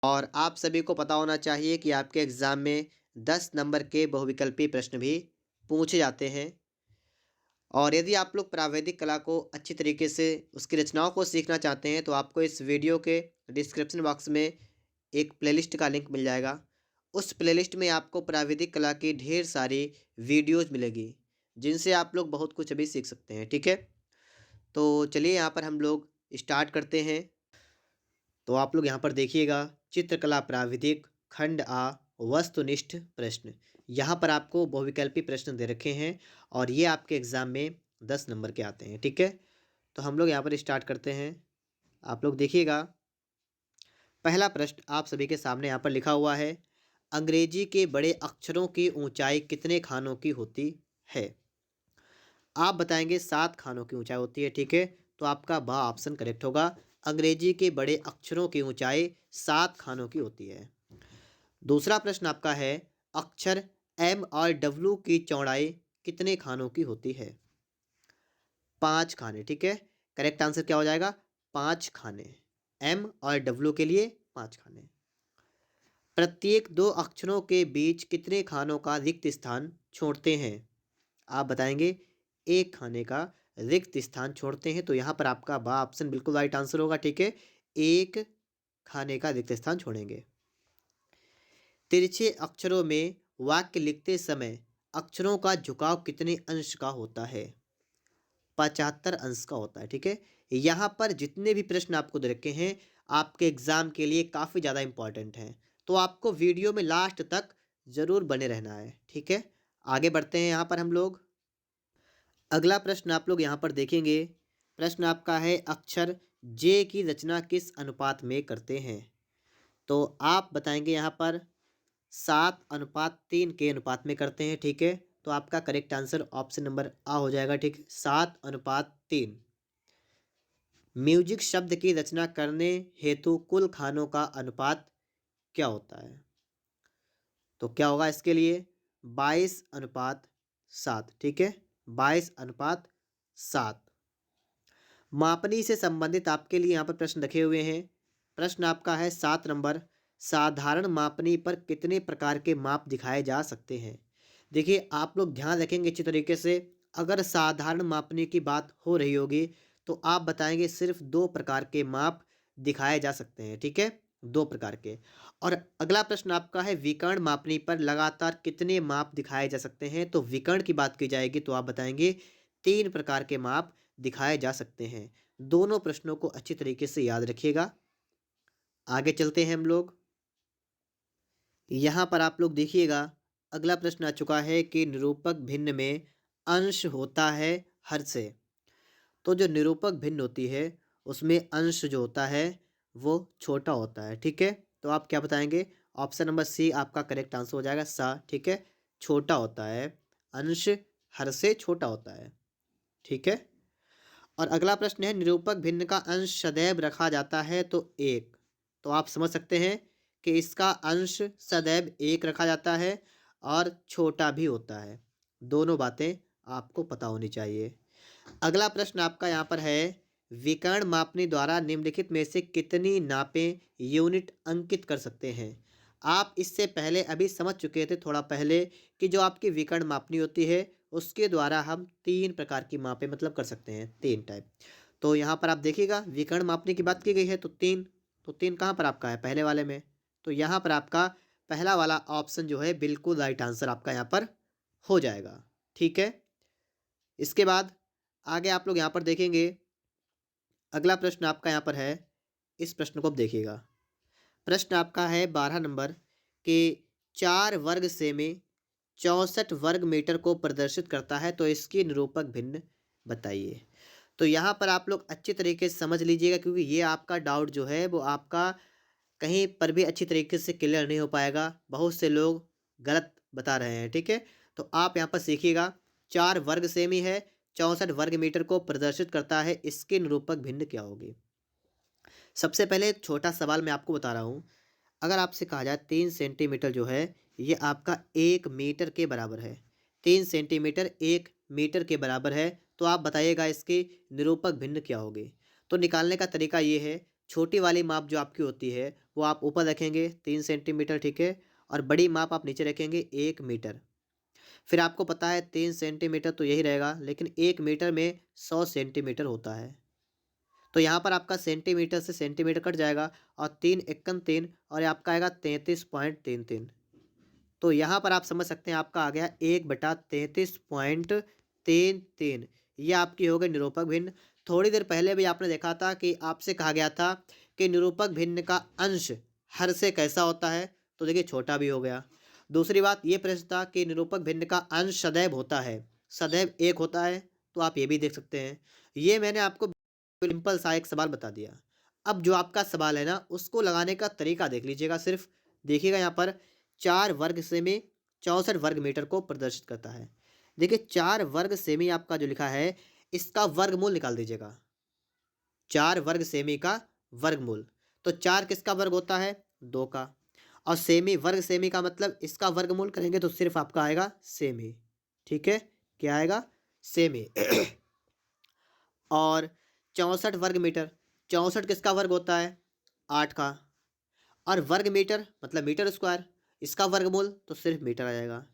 और आप सभी को पता होना चाहिए कि आपके एग्ज़ाम में 10 नंबर के बहुविकल्पी प्रश्न भी पूछे जाते हैं। और यदि आप लोग प्रावैधिक कला को अच्छी तरीके से उसकी रचनाओं को सीखना चाहते हैं, तो आपको इस वीडियो के डिस्क्रिप्शन बॉक्स में एक प्लेलिस्ट का लिंक मिल जाएगा। उस प्लेलिस्ट में आपको प्रावैधिक कला की ढेर सारी वीडियोज़ मिलेगी, जिनसे आप लोग बहुत कुछ अभी सीख सकते हैं, ठीक है? तो चलिए यहाँ पर हम लोग स्टार्ट करते हैं। तो आप लोग यहाँ पर देखिएगा, चित्रकला प्राविधिक खंड आ वस्तुनिष्ठ प्रश्न। यहाँ पर आपको बहुविकल्पी प्रश्न दे रखे हैं और ये आपके एग्ज़ाम में 10 नंबर के आते हैं, ठीक है? तो हम लोग यहाँ पर स्टार्ट करते हैं। आप लोग देखिएगा, पहला प्रश्न आप सभी के सामने यहाँ पर लिखा हुआ है, अंग्रेजी के बड़े अक्षरों की ऊंचाई कितने खानों की होती है? आप बताएंगे 7 खानों की ऊंचाई होती है, ठीक है? तो आपका बा ऑप्शन करेक्ट होगा। अंग्रेजी के बड़े अक्षरों की ऊंचाई 7 खानों की होती है। दूसरा प्रश्न आपका है, अक्षर एम और डब्ल्यू की चौड़ाई कितने खानों की होती है? 5 खाने, ठीक है? करेक्ट आंसर क्या हो जाएगा? 5 खाने। एम और डब्ल्यू के लिए 5 खाने। प्रत्येक दो अक्षरों के बीच कितने खानों का रिक्त स्थान छोड़ते हैं? आप बताएंगे 1 खाने का रिक्त स्थान छोड़ते हैं। तो यहाँ पर आपका बा ऑप्शन बिल्कुल राइट आंसर होगा, ठीक है? 1 खाने का रिक्त स्थान छोड़ेंगे। तिरछे अक्षरों में वाक्य लिखते समय अक्षरों का झुकाव कितने अंश का होता है? 75 अंश का होता है, ठीक है? यहाँ पर जितने भी प्रश्न आपको दे रखे हैं, आपके एग्जाम के लिए काफ़ी ज़्यादा इंपॉर्टेंट हैं। तो आपको वीडियो में लास्ट तक ज़रूर बने रहना है, ठीक है? आगे बढ़ते हैं यहाँ पर हम लोग। अगला प्रश्न आप लोग यहाँ पर देखेंगे। प्रश्न आपका है, अक्षर जे की रचना किस अनुपात में करते हैं? तो आप बताएंगे यहाँ पर 7:3 के अनुपात में करते हैं, ठीक है? तो आपका करेक्ट आंसर ऑप्शन नंबर आ हो जाएगा, ठीक? 7:3। म्यूजिक शब्द की रचना करने हेतु कुल खानों का अनुपात क्या होता है? तो क्या होगा इसके लिए? 22:7, ठीक है? 22:7। मापनी से संबंधित आपके लिए यहाँ पर प्रश्न रखे हुए हैं। प्रश्न आपका है 7 नंबर, साधारण मापनी पर कितने प्रकार के माप दिखाए जा सकते हैं? देखिए, आप लोग ध्यान रखेंगे अच्छी तरीके से। अगर साधारण मापनी की बात हो रही होगी, तो आप बताएंगे सिर्फ 2 प्रकार के माप दिखाए जा सकते हैं, ठीक है? 2 प्रकार के। और अगला प्रश्न आपका है, विकर्ण मापनी पर लगातार कितने माप दिखाए जा सकते हैं? तो विकर्ण की बात की जाएगी तो आप बताएंगे 3 प्रकार के माप दिखाए जा सकते हैं। दोनों प्रश्नों को अच्छी तरीके से याद रखिएगा। आगे चलते हैं हम लोग। यहाँ पर आप लोग देखिएगा, अगला प्रश्न आ चुका है कि निरूपक भिन्न में अंश होता है हर से। तो जो निरूपक भिन्न होती है, उसमें अंश जो होता है वो छोटा होता है, ठीक है? तो आप क्या बताएंगे? ऑप्शन नंबर सी आपका करेक्ट आंसर हो जाएगा, सा, ठीक है? छोटा होता है, अंश हर से छोटा होता है, ठीक है? और अगला प्रश्न है, निरूपक भिन्न का अंश सदैव रखा जाता है तो 1। तो आप समझ सकते हैं कि इसका अंश सदैव 1 रखा जाता है और छोटा भी होता है। दोनों बातें आपको पता होनी चाहिए। अगला प्रश्न आपका यहाँ पर है, विकर्ण मापनी द्वारा निम्नलिखित में से कितनी नापें यूनिट अंकित कर सकते हैं? आप इससे पहले अभी समझ चुके थे थोड़ा पहले कि जो आपकी विकर्ण मापनी होती है, उसके द्वारा हम 3 प्रकार की मापें मतलब कर सकते हैं, 3 टाइप। तो यहाँ पर आप देखिएगा, विकर्ण मापनी की बात की गई है तो 3। तो 3 कहाँ पर आपका है? पहले वाले में। तो यहाँ पर आपका पहला वाला ऑप्शन जो है बिल्कुल राइट आंसर आपका यहाँ पर हो जाएगा, ठीक है? इसके बाद आगे आप लोग यहाँ पर देखेंगे, अगला प्रश्न आपका यहाँ पर है। इस प्रश्न को आप देखिएगा। प्रश्न आपका है 12 नंबर के 4 वर्ग से में 64 वर्ग मीटर को प्रदर्शित करता है, तो इसकी निरूपक भिन्न बताइए। तो यहाँ पर आप लोग अच्छे तरीके से समझ लीजिएगा, क्योंकि ये आपका डाउट जो है वो आपका कहीं पर भी अच्छी तरीके से क्लियर नहीं हो पाएगा। बहुत से लोग गलत बता रहे हैं, ठीक है? तो आप यहाँ पर सीखिएगा, 4 वर्ग सेमी है, 64 वर्ग मीटर को प्रदर्शित करता है, इसकी निरूपक भिन्न क्या होगी? सबसे पहले एक छोटा सवाल मैं आपको बता रहा हूँ। अगर आपसे कहा जाए 3 सेंटीमीटर जो है, ये आपका 1 मीटर के बराबर है। 3 सेंटीमीटर 1 मीटर के बराबर है, तो आप बताइएगा इसकी निरूपक भिन्न क्या होगी? तो निकालने का तरीका ये है, छोटी वाली माप जो आपकी होती है वो आप ऊपर रखेंगे 3 सेंटीमीटर, ठीक है, और बड़ी माप आप नीचे रखेंगे 1 मीटर। फिर आपको पता है 3 सेंटीमीटर तो यही रहेगा, लेकिन 1 मीटर में 100 सेंटीमीटर होता है। तो यहाँ पर आपका सेंटीमीटर से सेंटीमीटर कट जाएगा और 3 × 3 और ये आपका आएगा 33.33। तो यहाँ पर आप समझ सकते हैं आपका आ गया 1/33.33। ये आपकी हो गई निरूपक भिन्न। थोड़ी देर पहले भी आपने देखा था कि आपसे कहा गया था कि निरूपक भिन्न का अंश हर से कैसा होता है, तो देखिए छोटा भी हो गया। दूसरी बात ये प्रश्न था कि निरूपक भिन्न का अंश सदैव होता है, सदैव 1 होता है, तो आप ये भी देख सकते हैं। ये मैंने आपको सिंपल सा एक सवाल बता दिया। अब जो आपका सवाल है ना, उसको लगाने का तरीका देख लीजिएगा सिर्फ। देखिएगा यहाँ पर 4 वर्ग सेमी 64 वर्ग मीटर को प्रदर्शित करता है। देखिए 4 वर्ग सेमी आपका जो लिखा है, इसका वर्गमूल निकाल दीजिएगा। 4 वर्ग सेमी का वर्गमूल, तो 4 किसका वर्ग होता है? 2 का। और सेमी, वर्ग सेमी का मतलब इसका वर्गमूल करेंगे तो सिर्फ आपका आएगा सेमी, ठीक है, क्या आएगा? सेमी। और 64 वर्ग मीटर, 64 किसका वर्ग होता है? 8 का। और वर्ग मीटर मतलब मीटर स्क्वायर, इसका वर्गमूल तो सिर्फ मीटर आ जाएगा।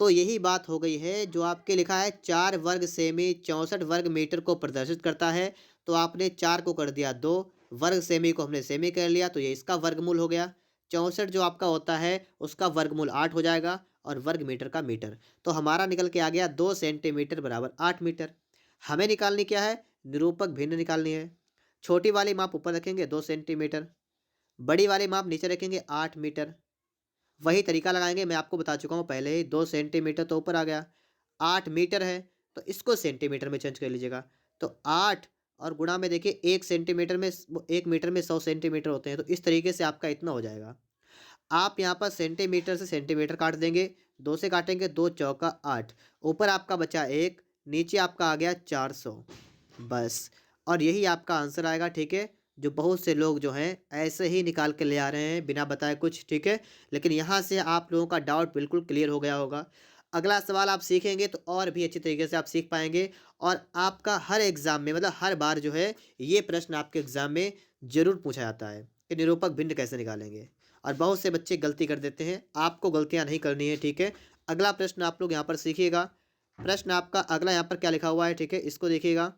तो यही बात हो गई है, जो आपके लिखा है 4 वर्ग सेमी 64 वर्ग मीटर को प्रदर्शित करता है, तो आपने 4 को कर दिया 2, वर्ग सेमी को हमने सेमी कर लिया, तो ये इसका वर्गमूल हो गया। 64 जो आपका होता है उसका वर्गमूल 8 हो जाएगा और वर्ग मीटर का मीटर। तो हमारा निकल के आ गया 2 सेंटीमीटर बराबर 8 मीटर। हमें निकालनी क्या है? निरूपक भिन्न निकालनी है। छोटी वाली माप ऊपर रखेंगे 2 सेंटीमीटर, बड़ी वाली माप नीचे रखेंगे 8 मीटर। वही तरीका लगाएंगे, मैं आपको बता चुका हूँ पहले ही। 2 सेंटीमीटर तो ऊपर आ गया, 8 मीटर है तो इसको सेंटीमीटर में चेंज कर लीजिएगा। तो 8 और गुणा में देखिए 1 सेंटीमीटर में 1 मीटर में 100 सेंटीमीटर होते हैं, तो इस तरीके से आपका इतना हो जाएगा। आप यहाँ पर सेंटीमीटर से सेंटीमीटर काट देंगे, 2 से काटेंगे, 2 चौका 8, ऊपर आपका बचा 1, नीचे आपका आ गया 400, बस। और यही आपका आंसर आएगा, ठीक है। जो बहुत से लोग जो हैं ऐसे ही निकाल के ले आ रहे हैं बिना बताए कुछ, ठीक है। लेकिन यहाँ से आप लोगों का डाउट बिल्कुल क्लियर हो गया होगा। अगला सवाल आप सीखेंगे तो और भी अच्छी तरीके से आप सीख पाएंगे। और आपका हर एग्ज़ाम में, मतलब हर बार जो है ये प्रश्न आपके एग्ज़ाम में ज़रूर पूछा जाता है कि निरूपक भिन्न कैसे निकालेंगे। और बहुत से बच्चे गलती कर देते हैं, आपको गलतियाँ नहीं करनी है, ठीक है। अगला प्रश्न आप लोग यहाँ पर सीखिएगा। प्रश्न आपका अगला यहाँ पर क्या लिखा हुआ है, ठीक है, इसको देखिएगा।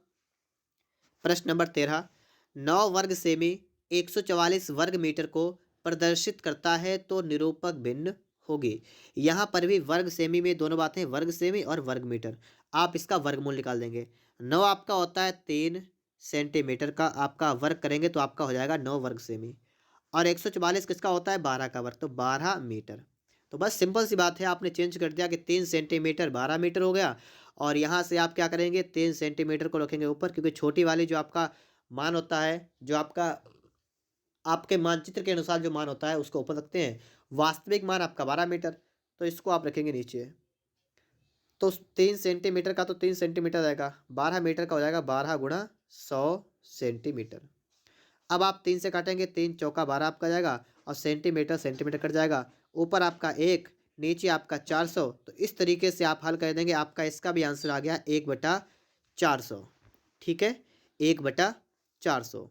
प्रश्न नंबर 13, 9 वर्ग सेमी 144 वर्ग मीटर को प्रदर्शित करता है तो निरूपक भिन्न होगी। यहाँ पर भी वर्ग सेमी में दोनों बातें हैं, वर्ग सेमी और वर्ग मीटर। आप इसका वर्गमूल निकाल देंगे। 9 आपका होता है 3 सेंटीमीटर का, आपका वर्ग करेंगे तो आपका हो जाएगा 9 वर्ग सेमी। और 144 किसका होता है? 12 का वर्ग, तो 12 मीटर। तो बस सिंपल सी बात है, आपने चेंज कर दिया कि 3 सेंटीमीटर 12 मीटर हो गया। और यहाँ से आप क्या करेंगे? 3 सेंटीमीटर को रखेंगे ऊपर, क्योंकि छोटी वाली जो आपका मान होता है, जो आपका आपके मानचित्र के अनुसार जो मान होता है उसको ऊपर रखते हैं। वास्तविक मान आपका 12 मीटर, तो इसको आप रखेंगे नीचे। तो 3 सेंटीमीटर का तो 3 सेंटीमीटर आएगा, 12 मीटर का हो जाएगा 12 गुणा 100 सेंटीमीटर। अब आप 3 से काटेंगे, 3 चौका 12 आपका जाएगा और सेंटीमीटर सेंटीमीटर कट जाएगा। ऊपर आपका 1, नीचे आपका 400। तो इस तरीके से आप हल कर देंगे, आपका इसका भी आंसर आ गया 1/400, ठीक है, 1/400।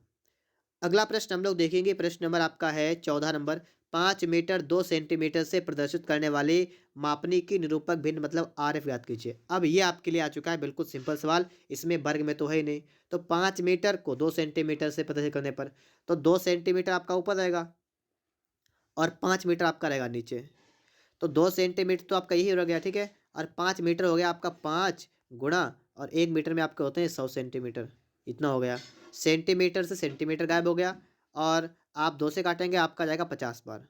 अगला प्रश्न हम लोग देखेंगे। प्रश्न नंबर आपका है 14 नंबर, 5 मीटर 2 सेंटीमीटर से प्रदर्शित करने वाली मापनी की निरूपक भिन्न मतलब RF याद कीजिए। अब ये आपके लिए आ चुका है बिल्कुल सिंपल सवाल, इसमें वर्ग में तो है ही नहीं। तो 5 मीटर को 2 सेंटीमीटर से प्रदर्शित करने पर, तो 2 सेंटीमीटर आपका ऊपर रहेगा और 5 मीटर आपका रहेगा नीचे। तो 2 सेंटीमीटर तो आपका यही हो गया, ठीक है। और 5 मीटर हो गया आपका 5 गुणा, और 1 मीटर में आपके होते हैं 100 सेंटीमीटर, इतना हो गया। सेंटीमीटर से सेंटीमीटर गायब हो गया और आप 2 से काटेंगे, आपका जाएगा 50 बार।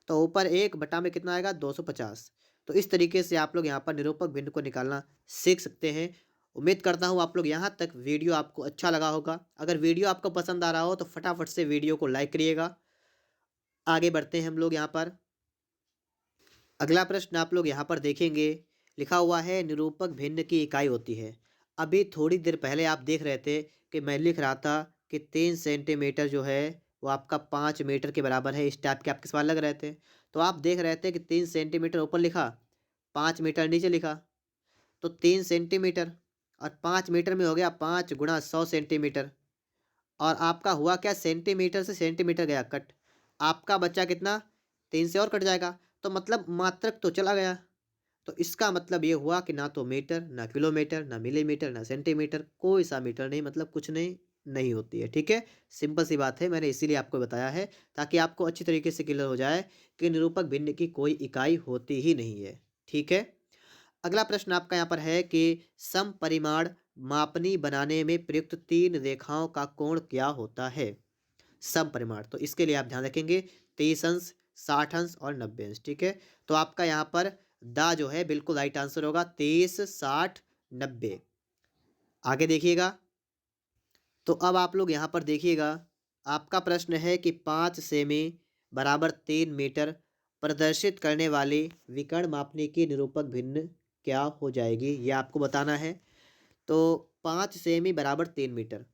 तो ऊपर 1 बटा में कितना आएगा? 250। तो इस तरीके से आप लोग यहाँ पर निरूपक भिन्न को निकालना सीख सकते हैं। उम्मीद करता हूँ आप लोग यहाँ तक वीडियो आपको अच्छा लगा होगा। अगर वीडियो आपको पसंद आ रहा हो तो फटाफट से वीडियो को लाइक करिएगा। आगे बढ़ते हैं हम लोग यहाँ पर। अगला प्रश्न आप लोग यहाँ पर देखेंगे, लिखा हुआ है निरूपक भिन्न की इकाई होती है। अभी थोड़ी देर पहले आप देख रहे थे कि मैं लिख रहा था कि 3 सेंटीमीटर जो है वो आपका 5 मीटर के बराबर है। इस टाइप के आपके सवाल लग रहे थे। तो आप देख रहे थे कि 3 सेंटीमीटर ऊपर लिखा, 5 मीटर नीचे लिखा। तो 3 सेंटीमीटर और 5 मीटर में हो गया 5 गुणा 100 सेंटीमीटर। और आपका हुआ क्या, सेंटीमीटर से सेंटीमीटर गया कट, आपका बच्चा कितना, 3 से और कट जाएगा, तो मतलब मात्रक तो चला गया। तो इसका मतलब ये हुआ कि ना तो मीटर, ना किलोमीटर, ना मिलीमीटर, ना सेंटीमीटर, कोई सा मीटर नहीं, मतलब कुछ नहीं नहीं होती है। ठीक है, सिंपल सी बात है, मैंने इसीलिए आपको बताया है ताकि आपको अच्छी तरीके से क्लियर हो जाए कि निरूपक भिन्न की कोई इकाई होती ही नहीं है। ठीक है, अगला प्रश्न आपका यहाँ पर है कि समपरिमाण मापनी बनाने में प्रयुक्त 3 रेखाओं का कोण क्या होता है। समपरिमाण, तो इसके लिए आप ध्यान रखेंगे 30 अंश, 60 अंश और 90 अंश। ठीक है, तो आपका यहाँ पर दा जो है बिल्कुल राइट आंसर होगा, 30, 60, 90। आगे देखिएगा, तो अब आप लोग यहाँ पर देखिएगा, आपका प्रश्न है कि 5 सेमी बराबर 3 मीटर प्रदर्शित करने वाली विकर्ण मापने की निरूपक भिन्न क्या हो जाएगी, ये आपको बताना है। तो 5 सेमी बराबर 3 मीटर,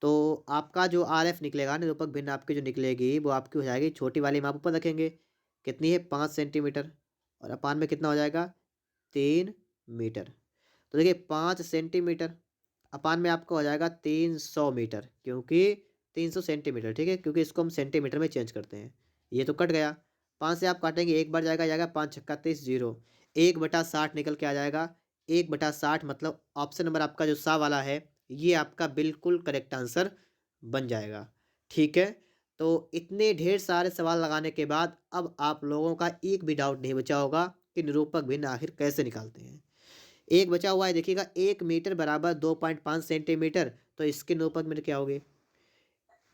तो आपका जो आर एफ निकलेगा, निरूपक भिन्न आपकी जो निकलेगी वो आपकी हो जाएगी, छोटी वाली माप ऊपर रखेंगे, कितनी है 5 सेंटीमीटर, और अपान में कितना हो जाएगा 3 मीटर। तो देखिए 5 सेंटीमीटर अपान में आपका हो जाएगा 300 मीटर, क्योंकि 300 सेंटीमीटर, ठीक है, क्योंकि इसको हम सेंटीमीटर में चेंज करते हैं। ये तो कट गया, 5 से आप काटेंगे, एक बार जाएगा, जाएगा 5 छक्का 30, 0, 1/60 निकल के आ जाएगा, 1/60, मतलब ऑप्शन नंबर आपका जो सा वाला है ये आपका बिल्कुल करेक्ट आंसर बन जाएगा। ठीक है, तो इतने ढेर सारे सवाल लगाने के बाद अब आप लोगों का एक भी डाउट नहीं बचा होगा कि निरूपक भिन्न आखिर कैसे निकालते हैं। एक बचा हुआ है, देखिएगा, 1 मीटर बराबर 2.5 सेंटीमीटर, तो इसके निरूपक भिन्न क्या होगे,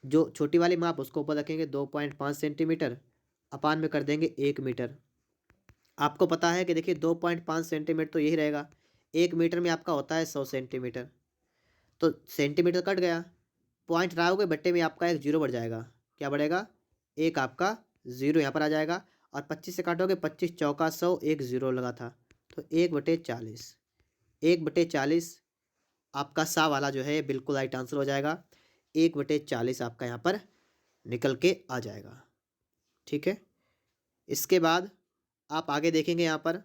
जो छोटी वाली माप उसको ऊपर रखेंगे 2.5 सेंटीमीटर, अपान में कर देंगे 1 मीटर। आपको पता है कि देखिए 2.5 सेंटीमीटर तो यही रहेगा, 1 मीटर में आपका होता है 100 सेंटीमीटर, तो सेंटीमीटर कट गया, पॉइंट रहोगे बट्टे में आपका एक जीरो बढ़ जाएगा, क्या बढ़ेगा, एक आपका जीरो यहाँ पर आ जाएगा, और 25 से काटोगे, 25 चौका 100, एक जीरो लगा था, तो 1/40, 1/40 आपका सा वाला जो है बिल्कुल राइट आंसर हो जाएगा, 1/40 आपका यहाँ पर निकल के आ जाएगा। ठीक है, इसके बाद आप आगे देखेंगे यहाँ पर,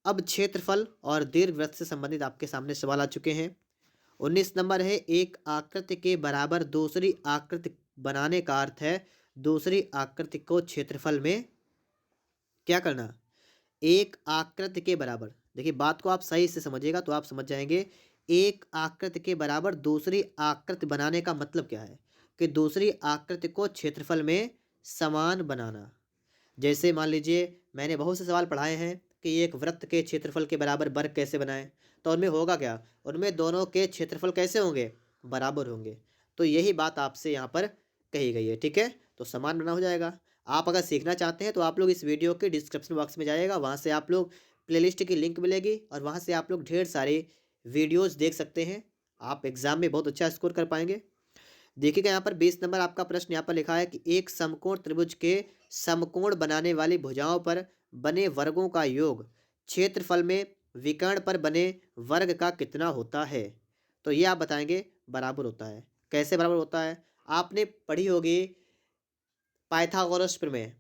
अब क्षेत्रफल और दीर्घवृत्त से संबंधित आपके सामने सवाल आ चुके हैं। 19 नंबर है, एक आकृति के बराबर दूसरी आकृति बनाने का अर्थ है दूसरी आकृति को क्षेत्रफल में क्या करना, एक आकृति के बराबर, देखिए बात को आप सही से समझिएगा तो आप समझ जाएंगे, एक आकृति के बराबर दूसरी आकृति बनाने का मतलब क्या है कि दूसरी आकृति को क्षेत्रफल में समान बनाना। जैसे मान लीजिए मैंने बहुत से सवाल पढ़ाए हैं कि एक वृत्त के क्षेत्रफल के बराबर वर्ग कैसे बनाएं, तो उनमें होगा क्या, उनमें दोनों के क्षेत्रफल कैसे होंगे, बराबर होंगे। तो यही बात आपसे यहाँ पर कही गई है। ठीक है, तो समान बना हो जाएगा। आप अगर सीखना चाहते हैं तो आप लोग इस वीडियो के डिस्क्रिप्शन बॉक्स में जाइएगा, वहाँ से आप लोग प्लेलिस्ट की लिंक मिलेगी और वहाँ से आप लोग ढेर सारे वीडियोज़ देख सकते हैं, आप एग्ज़ाम में बहुत अच्छा स्कोर कर पाएंगे। देखिएगा यहाँ पर 20 नंबर आपका प्रश्न यहाँ पर लिखा है कि एक समकोण त्रिभुज के समकोण बनाने वाली भुजाओं पर बने वर्गों का योग क्षेत्रफल में विकर्ण पर बने वर्ग का कितना होता है। तो ये आप बताएंगे बराबर होता है। कैसे बराबर होता है, आपने पढ़ी होगी पाइथागोरस प्रमेय।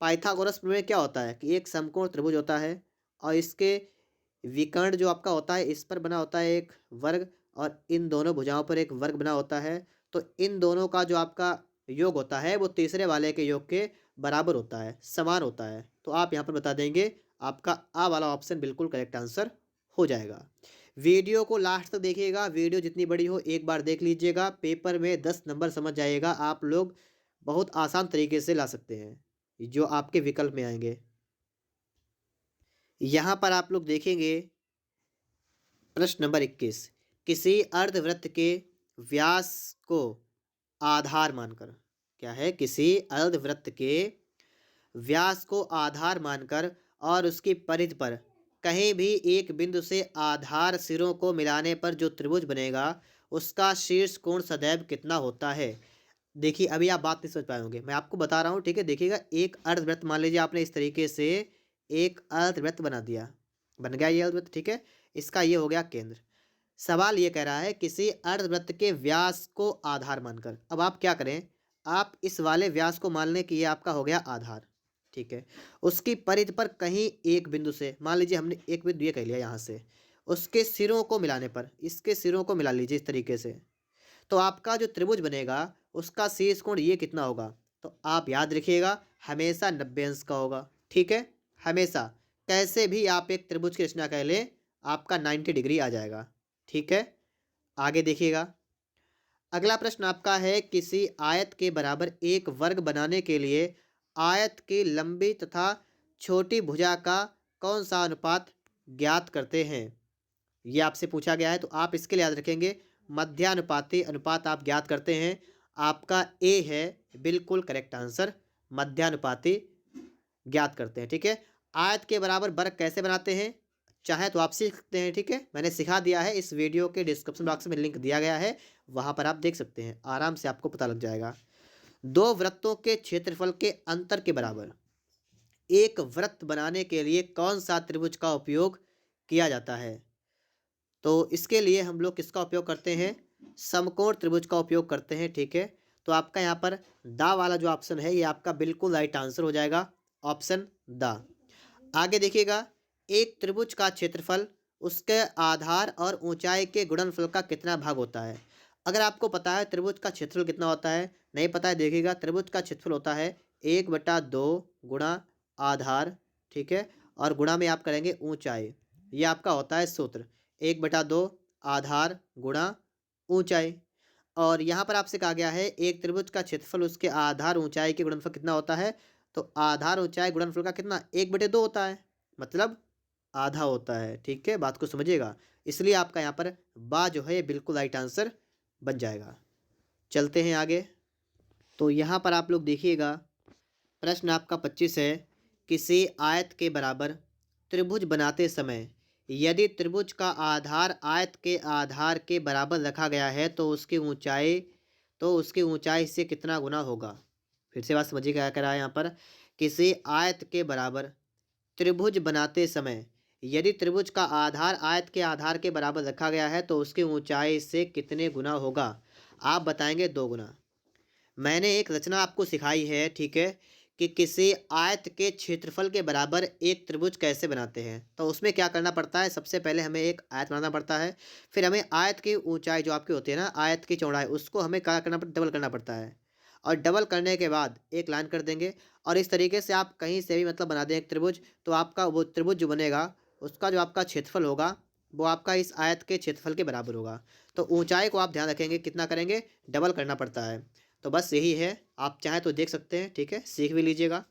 पाइथागोरस प्रमेय क्या होता है कि एक समकोण त्रिभुज होता है और इसके विकर्ण जो आपका होता है इस पर बना होता है एक वर्ग, और इन दोनों भुजाओं पर एक वर्ग बना होता है, तो इन दोनों का जो आपका योग होता है वो तीसरे वाले के योग के बराबर होता है, समान होता है। तो आप यहाँ पर बता देंगे, आपका आ वाला ऑप्शन बिल्कुल करेक्ट आंसर हो जाएगा। वीडियो को लास्ट तक देखिएगा, वीडियो जितनी बड़ी हो एक बार देख लीजिएगा, पेपर में 10 नंबर समझ जाएगा, आप लोग बहुत आसान तरीके से ला सकते हैं जो आपके विकल्प में आएंगे। यहाँ पर आप लोग देखेंगे प्रश्न नंबर 21, किसी अर्धवृत्त के व्यास को आधार मानकर, क्या है, किसी अर्धवृत्त के व्यास को आधार मानकर और उसकी परिधि पर कहीं भी एक बिंदु से आधार सिरों को मिलाने पर जो त्रिभुज बनेगा उसका शीर्ष कोण सदैव कितना होता है। देखिए अभी आप बात नहीं समझ पाए होंगे, मैं आपको बता रहा हूँ। ठीक है, देखिएगा, एक अर्धवृत्त मान लीजिए आपने इस तरीके से एक अर्धवृत्त बना दिया, बन गया ये अर्धवृत्त। ठीक है, इसका ये हो गया केंद्र। सवाल ये कह रहा है किसी अर्धवृत्त के व्यास को आधार मानकर, अब आप क्या करें, आप इस वाले व्यास को मान लें कि ये आपका हो गया आधार। ठीक है, उसकी परिधि पर कहीं एक बिंदु से, मान लीजिए हमने एक बिंदु ये कह लिया यहाँ से, उसके सिरों को मिलाने पर, इसके सिरों को मिला लीजिए इस तरीके से, तो आपका जो त्रिभुज बनेगा उसका शीर्ष कोण ये कितना होगा, तो आप याद रखिएगा हमेशा 90 अंश का होगा। ठीक है, हमेशा कैसे भी आप एक त्रिभुज की रचना कर लें आपका 90 डिग्री आ जाएगा। ठीक है, आगे देखिएगा। अगला प्रश्न आपका है, किसी आयत के बराबर एक वर्ग बनाने के लिए आयत की लंबी तथा छोटी भुजा का कौन सा अनुपात ज्ञात करते हैं। ये आपसे पूछा गया है, तो आप इसके लिए याद रखेंगे मध्यानुपाती अनुपात आप ज्ञात करते हैं। आपका ए है बिल्कुल करेक्ट आंसर, मध्यानुपाती ज्ञात करते हैं। ठीक है, आयत के बराबर वर्ग कैसे बनाते हैं चाहे तो आप सीख सकते हैं। ठीक है, मैंने सिखा दिया है, इस वीडियो के डिस्क्रिप्शन बॉक्स में लिंक दिया गया है, वहां पर आप देख सकते हैं, आराम से आपको पता लग जाएगा। दो वृत्तों के क्षेत्रफल के अंतर के बराबर एक वृत्त बनाने के लिए कौन सा त्रिभुज का उपयोग किया जाता है। तो इसके लिए हम लोग किसका उपयोग करते हैं, समकोण त्रिभुज का उपयोग करते हैं। ठीक है, तो आपका यहाँ पर दा वाला जो ऑप्शन है ये आपका बिल्कुल राइट आंसर हो जाएगा, ऑप्शन दा। आगे देखिएगा, एक त्रिभुज का क्षेत्रफल उसके आधार और ऊंचाई के गुणनफल का कितना भाग होता है। अगर आपको पता है त्रिभुज का क्षेत्रफल कितना होता है, नहीं पता है, देखिएगा त्रिभुज का क्षेत्रफल होता है 1/2 गुणा आधार। ठीक है, और गुणा में आप करेंगे ऊंचाई, ये आपका होता है सूत्र 1/2 आधार गुणा ऊंचाई। और यहाँ पर आपसे कहा गया है एक त्रिभुज का क्षेत्रफल उसके आधार ऊंचाई के गुणनफल कितना होता है, तो आधार ऊंचाई गुणनफल का कितना 1/2 होता है, मतलब आधा होता है। ठीक है, बात को समझिएगा, इसलिए आपका यहाँ पर बा जो है ये बिल्कुल राइट आंसर बन जाएगा। चलते हैं आगे। तो यहाँ पर आप लोग देखिएगा, प्रश्न आपका 25 है, किसी आयत के बराबर त्रिभुज बनाते समय यदि त्रिभुज का आधार आयत के आधार के बराबर रखा गया है तो उसकी ऊंचाई से कितना गुना होगा। फिर से बात समझिए क्या करा है यहाँ पर, किसी आयत के बराबर त्रिभुज बनाते समय यदि त्रिभुज का आधार आयत के आधार के बराबर रखा गया है तो उसकी ऊंचाई से कितने गुना होगा। आप बताएंगे 2 गुना। मैंने एक रचना आपको सिखाई है, ठीक है, कि किसी आयत के क्षेत्रफल के बराबर एक त्रिभुज कैसे बनाते हैं। तो उसमें क्या करना पड़ता है, सबसे पहले हमें एक आयत बनाना पड़ता है, फिर हमें आयत की ऊंचाई जो आपकी होती है ना, आयत की चौड़ाई, उसको हमें क्या करना डबल करना पड़ता है, और डबल करने के बाद एक लाइन कर देंगे। और इस तरीके से आप कहीं से भी मतलब बना दें एक त्रिभुज, तो आपका वो त्रिभुज जो बनेगा उसका जो आपका क्षेत्रफल होगा वो आपका इस आयत के क्षेत्रफल के बराबर होगा। तो ऊंचाई को आप ध्यान रखेंगे कितना करेंगे, डबल करना पड़ता है। तो बस यही है, आप चाहें तो देख सकते हैं। ठीक है, सीख भी लीजिएगा।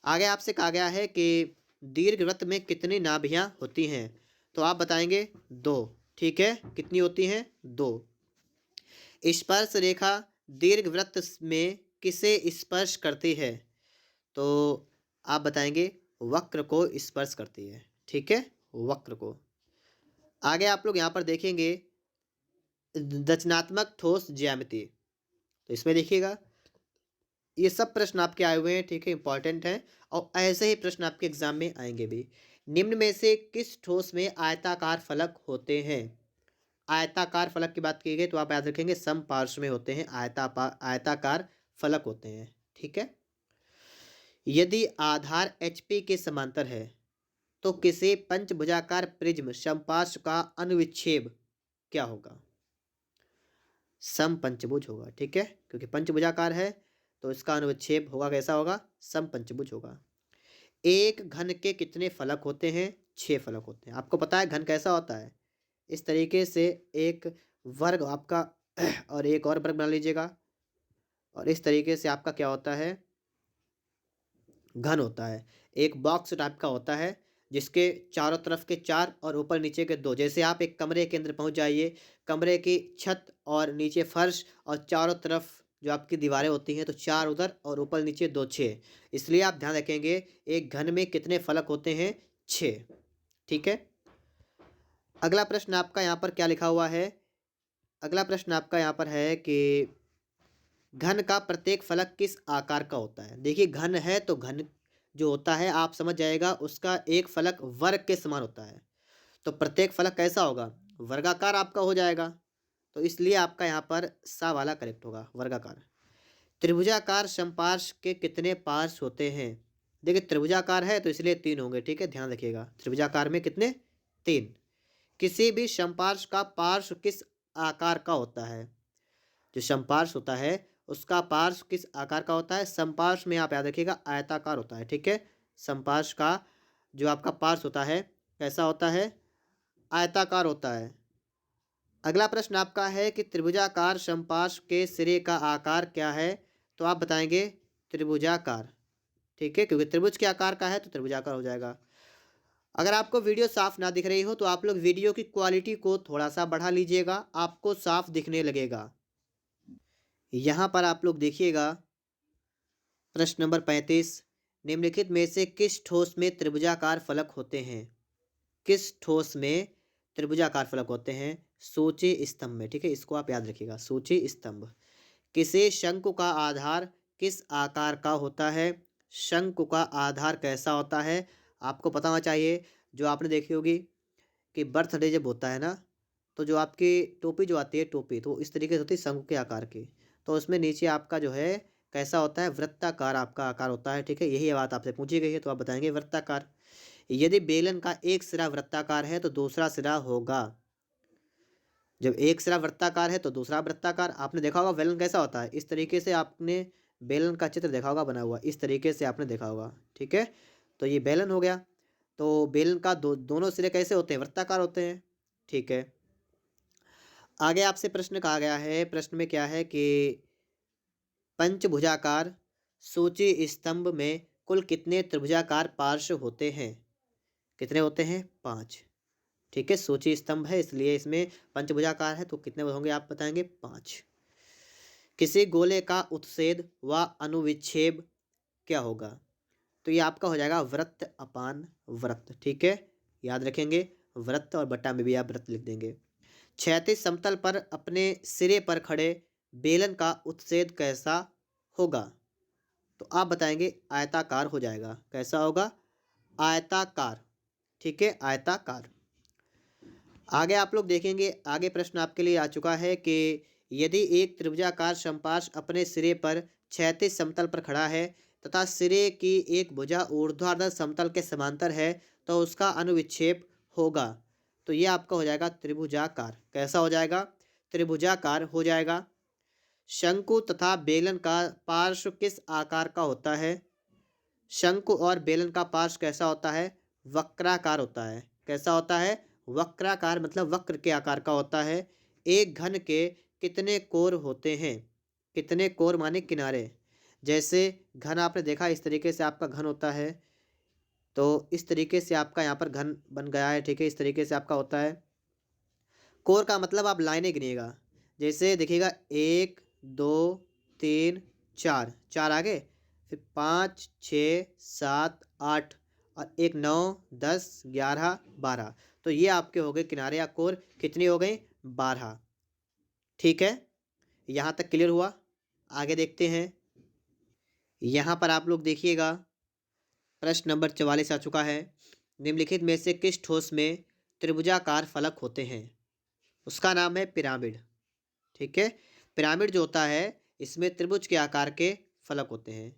आगे आपसे कहा गया है कि दीर्घवृत्त में कितनी नाभियां होती हैं, तो आप बताएंगे 2। ठीक है, कितनी होती हैं, 2। स्पर्श रेखा दीर्घवृत्त में किसे स्पर्श करती है, तो आप बताएंगे वक्र को स्पर्श करती है। ठीक है, वक्र को। आगे आप लोग यहाँ पर देखेंगे रचनात्मक ठोस ज्यामिति, तो इसमें देखिएगा ये सब प्रश्न आपके आए हुए हैं। ठीक है, इंपॉर्टेंट है, और ऐसे ही प्रश्न आपके एग्जाम में आएंगे भी। निम्न में से किस ठोस में आयताकार फलक होते हैं। आयताकार फलक की बात की गई तो आप याद रखेंगे समपार्श्व में होते हैं, आयताकार फलक होते हैं। ठीक है, यदि आधार HP के समांतर है तो किसी पंचभुजाकार प्रिज्म समपार्श्व का अनुविच्छेद क्या होगा, समपंचभुज होगा। ठीक है, क्योंकि पंचभुजाकार है तो इसका अनुच्छेद होगा, कैसा होगा, समपंचभुज होगा। एक घन के कितने फलक होते हैं, 6 फलक होते हैं। आपको पता है घन कैसा होता है, इस तरीके से एक वर्ग आपका और एक और वर्ग बना लीजिएगा, और इस तरीके से आपका क्या होता है, घन होता है। एक बॉक्स टाइप का होता है जिसके चारों तरफ के 4 और ऊपर नीचे के 2। जैसे आप एक कमरे के अंदर पहुंच जाइए, कमरे की छत और नीचे फर्श और चारों तरफ जो आपकी दीवारें होती हैं, तो 4 उधर और ऊपर नीचे 2, 6। इसलिए आप ध्यान रखेंगे एक घन में कितने फलक होते हैं, 6। ठीक है, अगला प्रश्न आपका यहाँ पर क्या लिखा हुआ है, अगला प्रश्न आपका यहाँ पर है कि घन का प्रत्येक फलक किस आकार का होता है। देखिए घन है तो घन जो होता है आप समझ जाएगा, उसका एक फलक वर्ग के समान होता है, तो प्रत्येक फलक कैसा होगा, वर्गाकार आपका हो जाएगा। तो इसलिए आपका यहाँ पर सा वाला करेक्ट होगा, वर्गाकार। त्रिभुजाकार समपार्श्व के कितने पार्श्व होते हैं। देखिए त्रिभुजाकार है तो इसलिए 3 होंगे। ठीक है, ध्यान रखिएगा त्रिभुजाकार में कितने, 3। किसी भी समपार्श्व का पार्श्व किस आकार का होता है, जो समपार्श्व होता है उसका पार्श्व किस आकार का होता है? समपार्श्व में आप याद रखिएगा आयताकार होता है, ठीक है। समपार्श्व का जो आपका पार्श्व होता है कैसा होता है? आयताकार होता है। अगला प्रश्न आपका है कि त्रिभुजाकार समपार्श्व के सिरे का आकार क्या है? तो आप बताएंगे त्रिभुजाकार, ठीक है, क्योंकि त्रिभुज के आकार का है तो त्रिभुजाकार हो जाएगा। अगर आपको वीडियो साफ ना दिख रही हो तो आप लोग वीडियो की क्वालिटी को थोड़ा सा बढ़ा लीजिएगा, आपको साफ दिखने लगेगा। यहाँ पर आप लोग देखिएगा प्रश्न नंबर 35, निम्नलिखित में से किस ठोस में त्रिभुजाकार फलक होते हैं? किस ठोस में त्रिभुजाकार फलक होते हैं? सोचे स्तंभ में, ठीक है, इसको आप याद रखिएगा, सोचे स्तंभ। किसी शंकु का आधार किस आकार का होता है? शंकु का आधार कैसा होता है? आपको पता होना चाहिए, जो आपने देखी होगी कि बर्थडे जब होता है ना, तो जो आपकी टोपी जो आती है टोपी, तो इस तरीके से होती है शंकु के आकार की। तो उसमें नीचे आपका जो है कैसा होता है? वृत्ताकार आपका आकार होता है, ठीक है। यही बात आपसे पूछी गई है तो आप बताएंगे वृत्ताकार। यदि बेलन का एक सिरा वृत्ताकार है तो दूसरा सिरा होगा, जब एक सिरा वृत्ताकार है तो दूसरा वृत्ताकार। आपने देखा होगा बेलन कैसा होता है, इस तरीके से आपने बेलन का चित्र देखा होगा बना हुआ, इस तरीके से आपने देखा होगा, ठीक है। तो ये बेलन हो गया। तो बेलन का दोनों सिरे कैसे होते हैं? वृत्ताकार होते हैं, ठीक है। आगे आपसे प्रश्न कहा गया है, प्रश्न में क्या है कि पंचभुजाकार सूची स्तंभ में कुल कितने त्रिभुजाकार पार्श्व होते हैं? कितने होते हैं? 5, ठीक है। सूची स्तंभ है इसलिए इसमें पंचभुजाकार है तो कितने होंगे आप बताएंगे? 5। किसी गोले का उत्सेद व अनुविच्छेद क्या होगा? तो ये आपका हो जाएगा वृत्त अपान वृत्त, ठीक है, याद रखेंगे। वृत्त और बट्टा में भी आप वृत्त लिख देंगे। क्षैतिज समतल पर अपने सिरे पर खड़े बेलन का उत्सेद कैसा होगा? तो आप बताएंगे आयताकार हो जाएगा। कैसा होगा? आयताकार, ठीक है, आयताकार। आगे आप लोग देखेंगे, आगे प्रश्न आपके लिए आ चुका है कि यदि एक त्रिभुजाकार समपार्श्व अपने सिरे पर क्षैतिज समतल पर खड़ा है तथा सिरे की एक भुजा ऊर्ध्वाधर समतल के समांतर है तो उसका अनुविच्छेद होगा। तो ये आपका हो जाएगा त्रिभुजाकार। कैसा हो जाएगा? त्रिभुजाकार हो जाएगा। शंकु तथा बेलन का पार्श्व किस आकार का होता है? शंकु और बेलन का पार्श्व कैसा होता है? वक्राकार होता है। कैसा होता है? वक्राकार, मतलब वक्र के आकार का होता है। एक घन के कितने कोर होते हैं? कितने कोर माने किनारे। जैसे घन आपने देखा इस तरीके से आपका घन होता है, तो इस तरीके से आपका यहाँ पर घन बन गया है, ठीक है, इस तरीके से आपका होता है। कोर का मतलब आप लाइनें गिनिएगा, जैसे देखिएगा 1 2 3 4, 4 आगे, फिर 5 6 7 8 और एक 9 10 11 12। तो ये आपके हो गए किनारे या कोर। कितनी हो गई? 12, ठीक है। यहाँ तक क्लियर हुआ? आगे देखते हैं। यहाँ पर आप लोग देखिएगा प्रश्न नंबर 44 आ चुका है। निम्नलिखित में से किस ठोस में त्रिभुजाकार फलक होते हैं? उसका नाम है पिरामिड, ठीक है। पिरामिड जो होता है इसमें त्रिभुज के आकार के फलक होते हैं।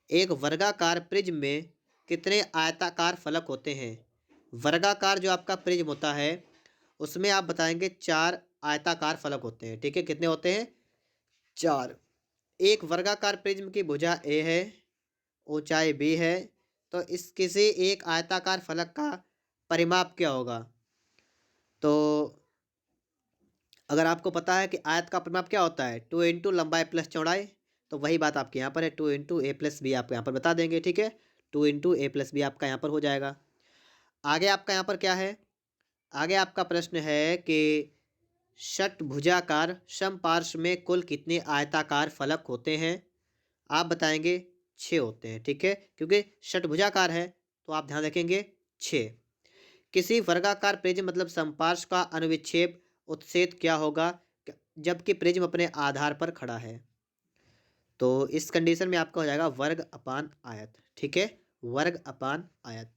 एक वर्गाकार प्रिज्म में कितने आयताकार फलक होते हैं? वर्गाकार जो आपका प्रिज्म होता है उसमें आप बताएंगे 4 आयताकार फलक होते हैं, ठीक है। कितने होते हैं? 4। एक वर्गाकार प्रिज्म की भुजा ए है, ऊंचाई b है, तो इस किसी एक आयताकार फलक का परिमाप क्या होगा? तो अगर आपको पता है कि आयत का परिमाप क्या होता है, 2 इंटू लंबाई प्लस चौड़ाई, तो वही बात आपके यहाँ पर है, 2 इंटू ए प्लस बी आप यहाँ पर बता देंगे, ठीक है। 2 इंटू ए प्लस बी आपका यहाँ पर हो जाएगा। आगे आपका यहाँ पर क्या है? आगे आपका प्रश्न है कि षटभुजाकार समपार्श्व में कुल कितने आयताकार फलक होते हैं? आप बताएंगे 6 होते हैं, ठीक है, क्योंकि षटभुजाकार है तो आप ध्यान रखेंगे 6। किसी वर्गाकार प्रिज्म मतलब समपार्श्व का अनुविच्छेद उत्सेद क्या होगा जबकि प्रिज्म अपने आधार पर खड़ा है? तो इस कंडीशन में आपका हो जाएगा वर्ग अपान आयत, ठीक है, वर्ग अपान आयत।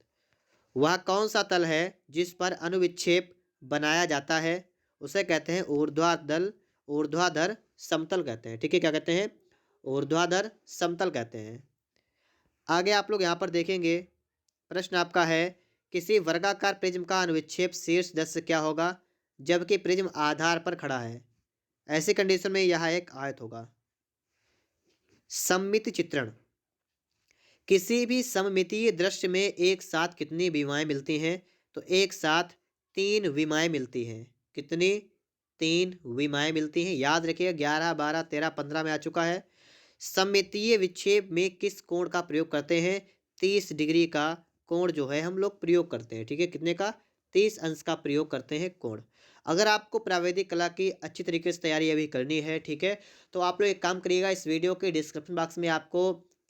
वह कौन सा तल है जिस पर अनुविच्छेद बनाया जाता है? उसे कहते हैं ऊर्ध्वाधर समतल कहते हैं, ठीक है। क्या कहते हैं? ऊर्ध्वाधर समतल कहते हैं। आगे आप लोग यहाँ पर देखेंगे, प्रश्न आपका है किसी वर्गाकार प्रिज्म का अनुविच्छेद शीर्ष दृश्य क्या होगा जबकि प्रिज्म आधार पर खड़ा है? ऐसी कंडीशन में यह एक आयत होगा। सममिति चित्रण। किसी भी सममितीय दृश्य में एक साथ कितनी विमाएं मिलती हैं? तो एक साथ 3 विमाएं मिलती हैं। कितनी? 3 विमाएं मिलती हैं। याद रखिएगा 11, 12, 13, 15 में आ चुका है। सममितीय विक्षेप में किस कोण का प्रयोग करते हैं? 30 डिग्री का कोण जो है हम लोग प्रयोग करते हैं। ठीक है, कितने का? 30 अंश का प्रयोग करते हैं कोण। अगर आपको प्रावैधिक कला की अच्छी तरीके से तैयारी अभी करनी है, ठीक है, तो आप लोग एक काम करिएगा, इस वीडियो के डिस्क्रिप्शन बॉक्स में आपको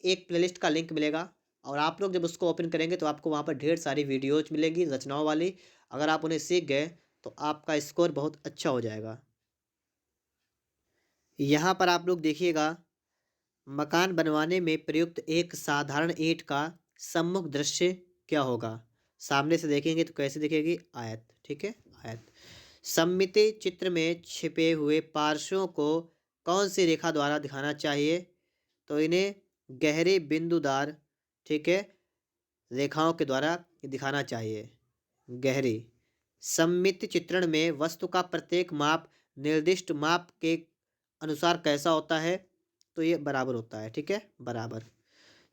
एक प्लेलिस्ट का लिंक मिलेगा और आप लोग जब उसको ओपन करेंगे तो आपको वहाँ पर ढेर सारी वीडियोज मिलेंगी रचनाओं वाली। अगर आप उन्हें सीख गए तो आपका स्कोर बहुत अच्छा हो जाएगा। यहाँ पर आप लोग देखिएगा, मकान बनवाने में प्रयुक्त एक साधारण ईंट का सम्मुख दृश्य क्या होगा? सामने से देखेंगे तो कैसे दिखेगी? आयत। ठीक है, आयत। सममिति चित्र में छिपे हुए पार्श्वों को कौन सी रेखा द्वारा दिखाना चाहिए? तो इन्हें गहरे बिंदुदार, ठीक है, रेखाओं के द्वारा दिखाना चाहिए। गहरी। सममिति चित्रण में वस्तु का प्रत्येक माप निर्दिष्ट माप के अनुसार कैसा होता है? तो ये बराबर होता है। ठीक है, बराबर।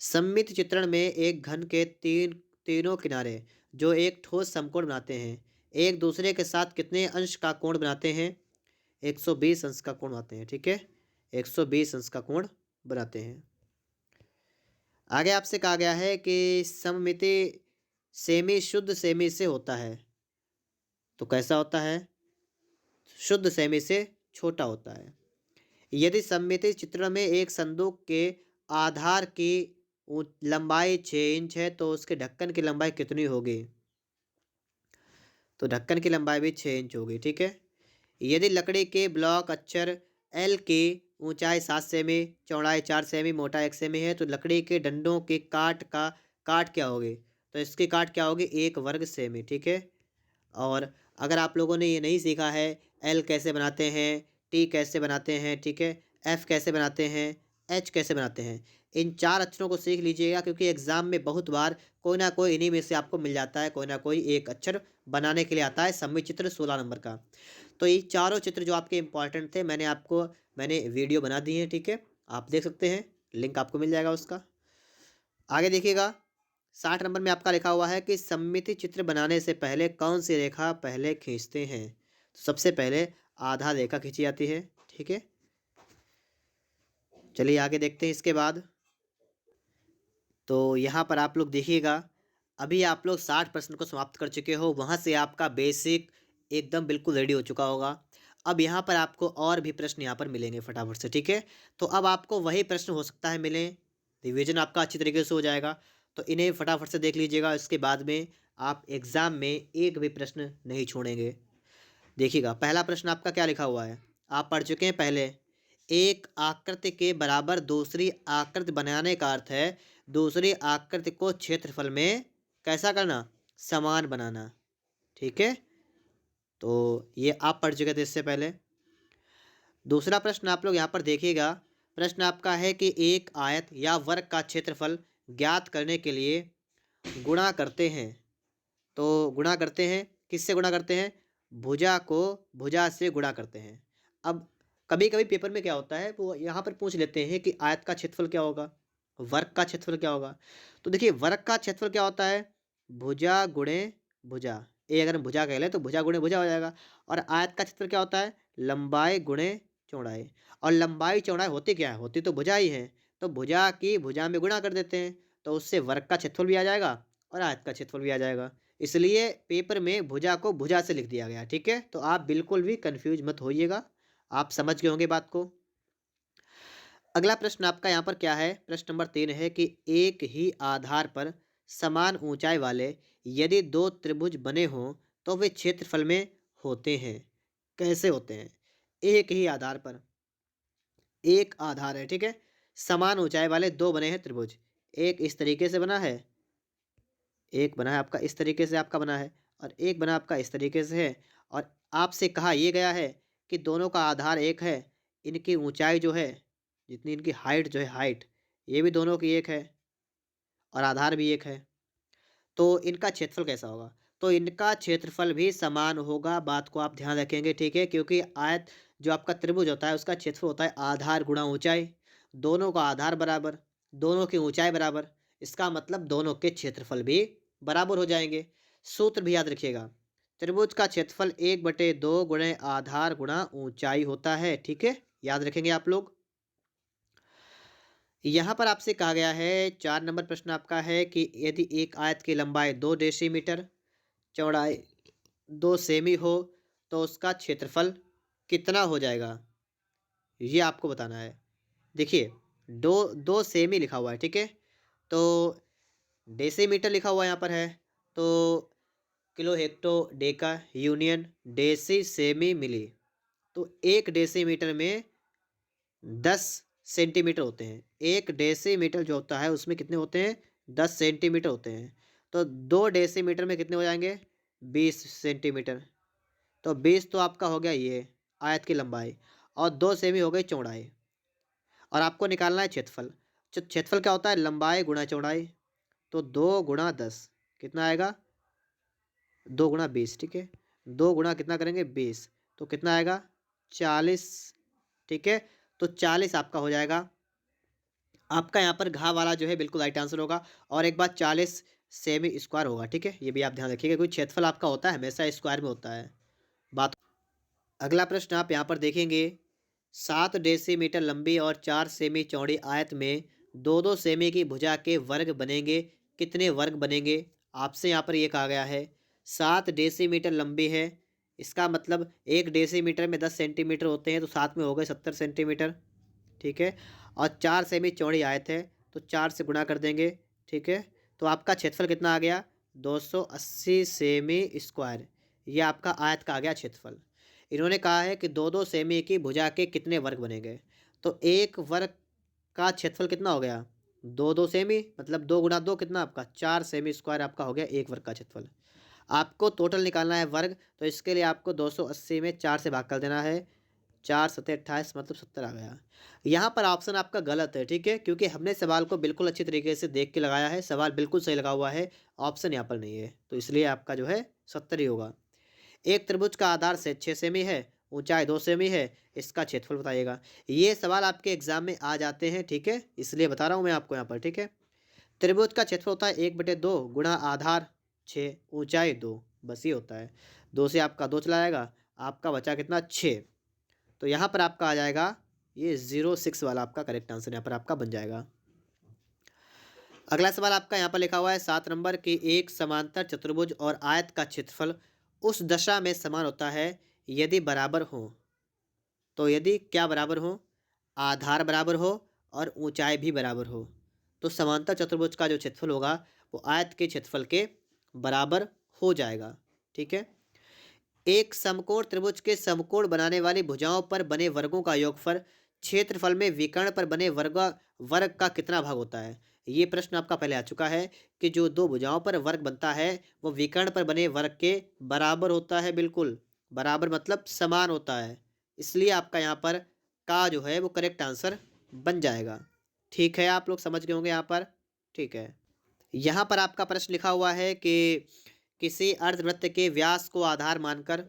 सममिति चित्रण में एक घन के तीनों किनारे जो एक ठोस समकोण बनाते हैं, एक दूसरे के साथ कितने अंश का कोण बनाते हैं? 120 अंश का कोण बनाते हैं। ठीक है, 120 अंश का कोण बनाते हैं। आगे आपसे कहा गया है कि सममिति सेमी शुद्ध सेमी से होता है, तो कैसा होता है? शुद्ध सेमी से छोटा होता है। यदि सममिति चित्रण में एक संदूक के आधार की लंबाई 6 इंच है तो उसके ढक्कन की लंबाई कितनी होगी? तो ढक्कन की लंबाई भी 6 इंच होगी। ठीक है। यदि लकड़ी के ब्लॉक अक्षर एल की ऊंचाई 7 सेमी, चौड़ाई 4 सेमी, मोटाई 1 सेमी है तो लकड़ी के डंडों की काट क्या होगी? तो इसकी काट क्या होगी? 1 वर्ग सेमी। ठीक है। और अगर आप लोगों ने ये नहीं सीखा है, एल कैसे बनाते हैं, टी कैसे बनाते हैं, ठीक है, एफ कैसे बनाते हैं, एच कैसे बनाते हैं, इन 4 अक्षरों को सीख लीजिएगा क्योंकि एग्जाम में बहुत बार कोई ना कोई इन्हीं में से आपको मिल जाता है, कोई ना कोई एक अक्षर बनाने के लिए आता है। सममित चित्र 16 नंबर का। तो ये चारों चित्र जो आपके इंपॉर्टेंट थे मैंने वीडियो बना दी है। ठीक है, आप देख सकते हैं, लिंक आपको मिल जाएगा उसका। आगे देखिएगा, 60 नंबर में आपका लिखा हुआ है कि सममिति चित्र बनाने से पहले कौन सी रेखा पहले खींचते हैं? तो सबसे पहले आधा रेखा खींची जाती है। ठीक है, चलिए आगे देखते हैं इसके बाद। तो यहाँ पर आप लोग देखिएगा, अभी आप लोग 60 प्रश्न को समाप्त कर चुके हो, वहाँ से आपका बेसिक एकदम बिल्कुल रेडी हो चुका होगा। अब यहाँ पर आपको और भी प्रश्न यहाँ पर मिलेंगे फटाफट से। ठीक है, तो अब आपको वही प्रश्न हो सकता है मिले, रिवीजन आपका अच्छी तरीके से हो जाएगा। तो इन्हें फटाफट से देख लीजिएगा, इसके बाद में आप एग्ज़ाम में एक भी प्रश्न नहीं छोड़ेंगे। देखिएगा, पहला प्रश्न आपका क्या लिखा हुआ है, आप पढ़ चुके हैं पहले। एक आकृति के बराबर दूसरी आकृति बनाने का अर्थ है दूसरी आकृति को क्षेत्रफल में कैसा करना? समान बनाना। ठीक है, तो ये आप पढ़ चुके थे इससे पहले। दूसरा प्रश्न आप लोग यहाँ पर देखिएगा, प्रश्न आपका है कि एक आयत या वर्ग का क्षेत्रफल ज्ञात करने के लिए गुणा करते हैं। तो गुणा करते हैं, किससे गुणा करते हैं? भुजा को भुजा से गुणा करते हैं। अब कभी कभी पेपर में क्या होता है, वो यहाँ पर पूछ लेते हैं कि आयत का क्षेत्रफल क्या होगा, वर्ग का क्षेत्रफल क्या होगा। तो देखिए, वर्ग का क्षेत्रफल क्या होता है? भुजा गुणे भुजा। ए अगर हम भुजा कह लें तो भुजा गुणे भुजा हो जाएगा। और आयत का क्षेत्रफल क्या होता है? लंबाई गुणे चौड़ाई। और लंबाई चौड़ाई होती क्या है? होती तो भुजा ही है। तो भुजा की भुजा में गुणा कर देते हैं, तो उससे वर्ग का क्षेत्रफल भी आ जाएगा और आयत का क्षेत्रफल भी आ जाएगा। इसलिए पेपर में भुजा को भुजा से लिख दिया गया। ठीक है, तो आप बिल्कुल भी कंफ्यूज मत होइएगा, आप समझ गए होंगे बात को। अगला प्रश्न आपका यहाँ पर क्या है, प्रश्न नंबर 3 है कि एक ही आधार पर समान ऊंचाई वाले यदि 2 त्रिभुज बने हों तो वे क्षेत्रफल में होते हैं। कैसे होते हैं? एक ही आधार पर, एक आधार है, ठीक है, समान ऊंचाई वाले 2 बने हैं त्रिभुज। एक इस तरीके से बना है, एक बना है आपका इस तरीके से आपका बना है, और एक बना आपका इस तरीके से है। और आपसे कहा यह गया है कि दोनों का आधार एक है, इनकी ऊंचाई जो है, जितनी इनकी हाइट जो है, हाइट ये भी दोनों की एक है और आधार भी एक है। तो इनका क्षेत्रफल कैसा होगा? तो इनका क्षेत्रफल भी समान होगा। बात को आप ध्यान रखेंगे, ठीक है, क्योंकि आयत जो आपका त्रिभुज होता है उसका क्षेत्रफल होता है आधार गुणा ऊंचाई। दोनों का आधार बराबर, दोनों की ऊंचाई बराबर, इसका मतलब दोनों के क्षेत्रफल भी बराबर हो जाएंगे। सूत्र भी याद रखिएगा, त्रिभुज का क्षेत्रफल 1/2 गुणे आधार गुणा ऊंचाई होता है, ठीक है, याद रखेंगे आप लोग। यहाँ पर आपसे कहा गया है 4 नंबर प्रश्न आपका है कि यदि एक आयत की लंबाई 2 डेसीमीटर, चौड़ाई 2 सेमी हो तो उसका क्षेत्रफल कितना हो जाएगा, ये आपको बताना है। देखिए, दो 2 सेमी लिखा हुआ है, ठीक है, तो डेसीमीटर लिखा हुआ यहाँ पर है, तो kilo hecto deca union deci centi milli, तो 1 डेसीमीटर में 10 सेंटीमीटर होते हैं। 1 डेसीमीटर जो होता है उसमें कितने होते हैं, 10 सेंटीमीटर होते हैं। तो 2 डेसीमीटर में कितने हो जाएंगे, 20 सेंटीमीटर। तो 20 तो आपका हो गया ये आयत की लंबाई, और 2 सेमी हो गई चौड़ाई, और आपको निकालना है क्षेत्रफल। क्षेत्रफल क्या होता है, लंबाई गुणा चौड़ाई, तो 2 × 10 कितना आएगा, 2 × 20, ठीक है, 2 कितना करेंगे 20, तो कितना आएगा 40, ठीक है, तो 40 आपका हो जाएगा। आपका यहाँ पर घा वाला जो है बिल्कुल राइट आंसर होगा, और एक बात 40 सेमी स्क्वायर होगा, ठीक है, ये भी आप ध्यान रखिएगा, कोई क्षेत्रफल आपका होता है हमेशा स्क्वायर में होता है बात। अगला प्रश्न आप यहाँ पर देखेंगे, 7 डेसीमीटर लंबी और 4 सेमी चौड़ी आयत में 2-2 सेमी की भुजा के वर्ग बनेंगे, कितने वर्ग बनेंगे। आपसे यहाँ पर ये कहा गया है 7 डेसीमीटर लंबी है, इसका मतलब 1 डेसीमीटर में 10 सेंटीमीटर होते हैं, तो 7 में हो गए 70 सेंटीमीटर, ठीक है, और 4 सेमी चौड़ी आयत है, तो 4 से गुणा कर देंगे, ठीक है, तो आपका क्षेत्रफल कितना आ गया, 280 सेमी स्क्वायर, ये आपका आयत का आ गया क्षेत्रफल। इन्होंने कहा है कि 2-2 सेमी की भुजा के कितने वर्ग बनेंगे, तो एक वर्ग का क्षेत्रफल कितना हो गया, 2-2 सेमी, मतलब 2 × 2 कितना आपका 4 सेमी स्क्वायर आपका हो गया एक वर्ग का क्षेत्रफल। आपको टोटल निकालना है वर्ग, तो इसके लिए आपको 280 में 4 से भाग कर देना है, 4×7=28, मतलब 70 आ गया। यहाँ पर ऑप्शन आपका गलत है, ठीक है, क्योंकि हमने सवाल को बिल्कुल अच्छी तरीके से देख के लगाया है, सवाल बिल्कुल सही लगा हुआ है, ऑप्शन यहाँ पर नहीं है, तो इसलिए आपका जो है 70 ही होगा। एक त्रिभुज का आधार से 6 सेमी है, ऊंचाई 2 सेमी है, इसका क्षेत्रफल बताइएगा। ये सवाल आपके एग्जाम में आ जाते हैं, ठीक है, इसलिए बता रहा हूँ मैं आपको यहाँ पर, ठीक है। त्रिभुज का क्षेत्रफल होता है 1/2 गुणा आधार 6, ऊंचाई 2, बस ये होता है। 2 से आपका 2 चला जाएगा, आपका बचा कितना 6, तो यहाँ पर आपका आ जाएगा ये 06 वाला आपका करेक्ट आंसर यहाँ पर आपका बन जाएगा। अगला सवाल आपका यहाँ पर लिखा हुआ है 7 नंबर की, एक समांतर चतुर्भुज और आयत का क्षेत्रफल उस दशा में समान होता है यदि बराबर हो। तो यदि क्या बराबर हो, आधार बराबर हो और ऊंचाई भी बराबर हो, तो समांतर चतुर्भुज का जो क्षेत्रफल होगा वो आयत के क्षेत्रफल के बराबर हो जाएगा, ठीक है। एक समकोण त्रिभुज के समकोण बनाने वाली भुजाओं पर बने वर्गों का योगफल क्षेत्रफल में विकर्ण पर बने वर्ग का कितना भाग होता है। ये प्रश्न आपका पहले आ चुका है कि जो दो भुजाओं पर वर्ग बनता है वो विकर्ण पर बने वर्ग के बराबर होता है, बिल्कुल बराबर मतलब समान होता है, इसलिए आपका यहाँ पर का जो है वो करेक्ट आंसर बन जाएगा, ठीक है, आप लोग समझ गए होंगे यहाँ पर, ठीक है। यहाँ पर आपका प्रश्न लिखा हुआ है कि किसी अर्धवृत्त के व्यास को आधार मानकर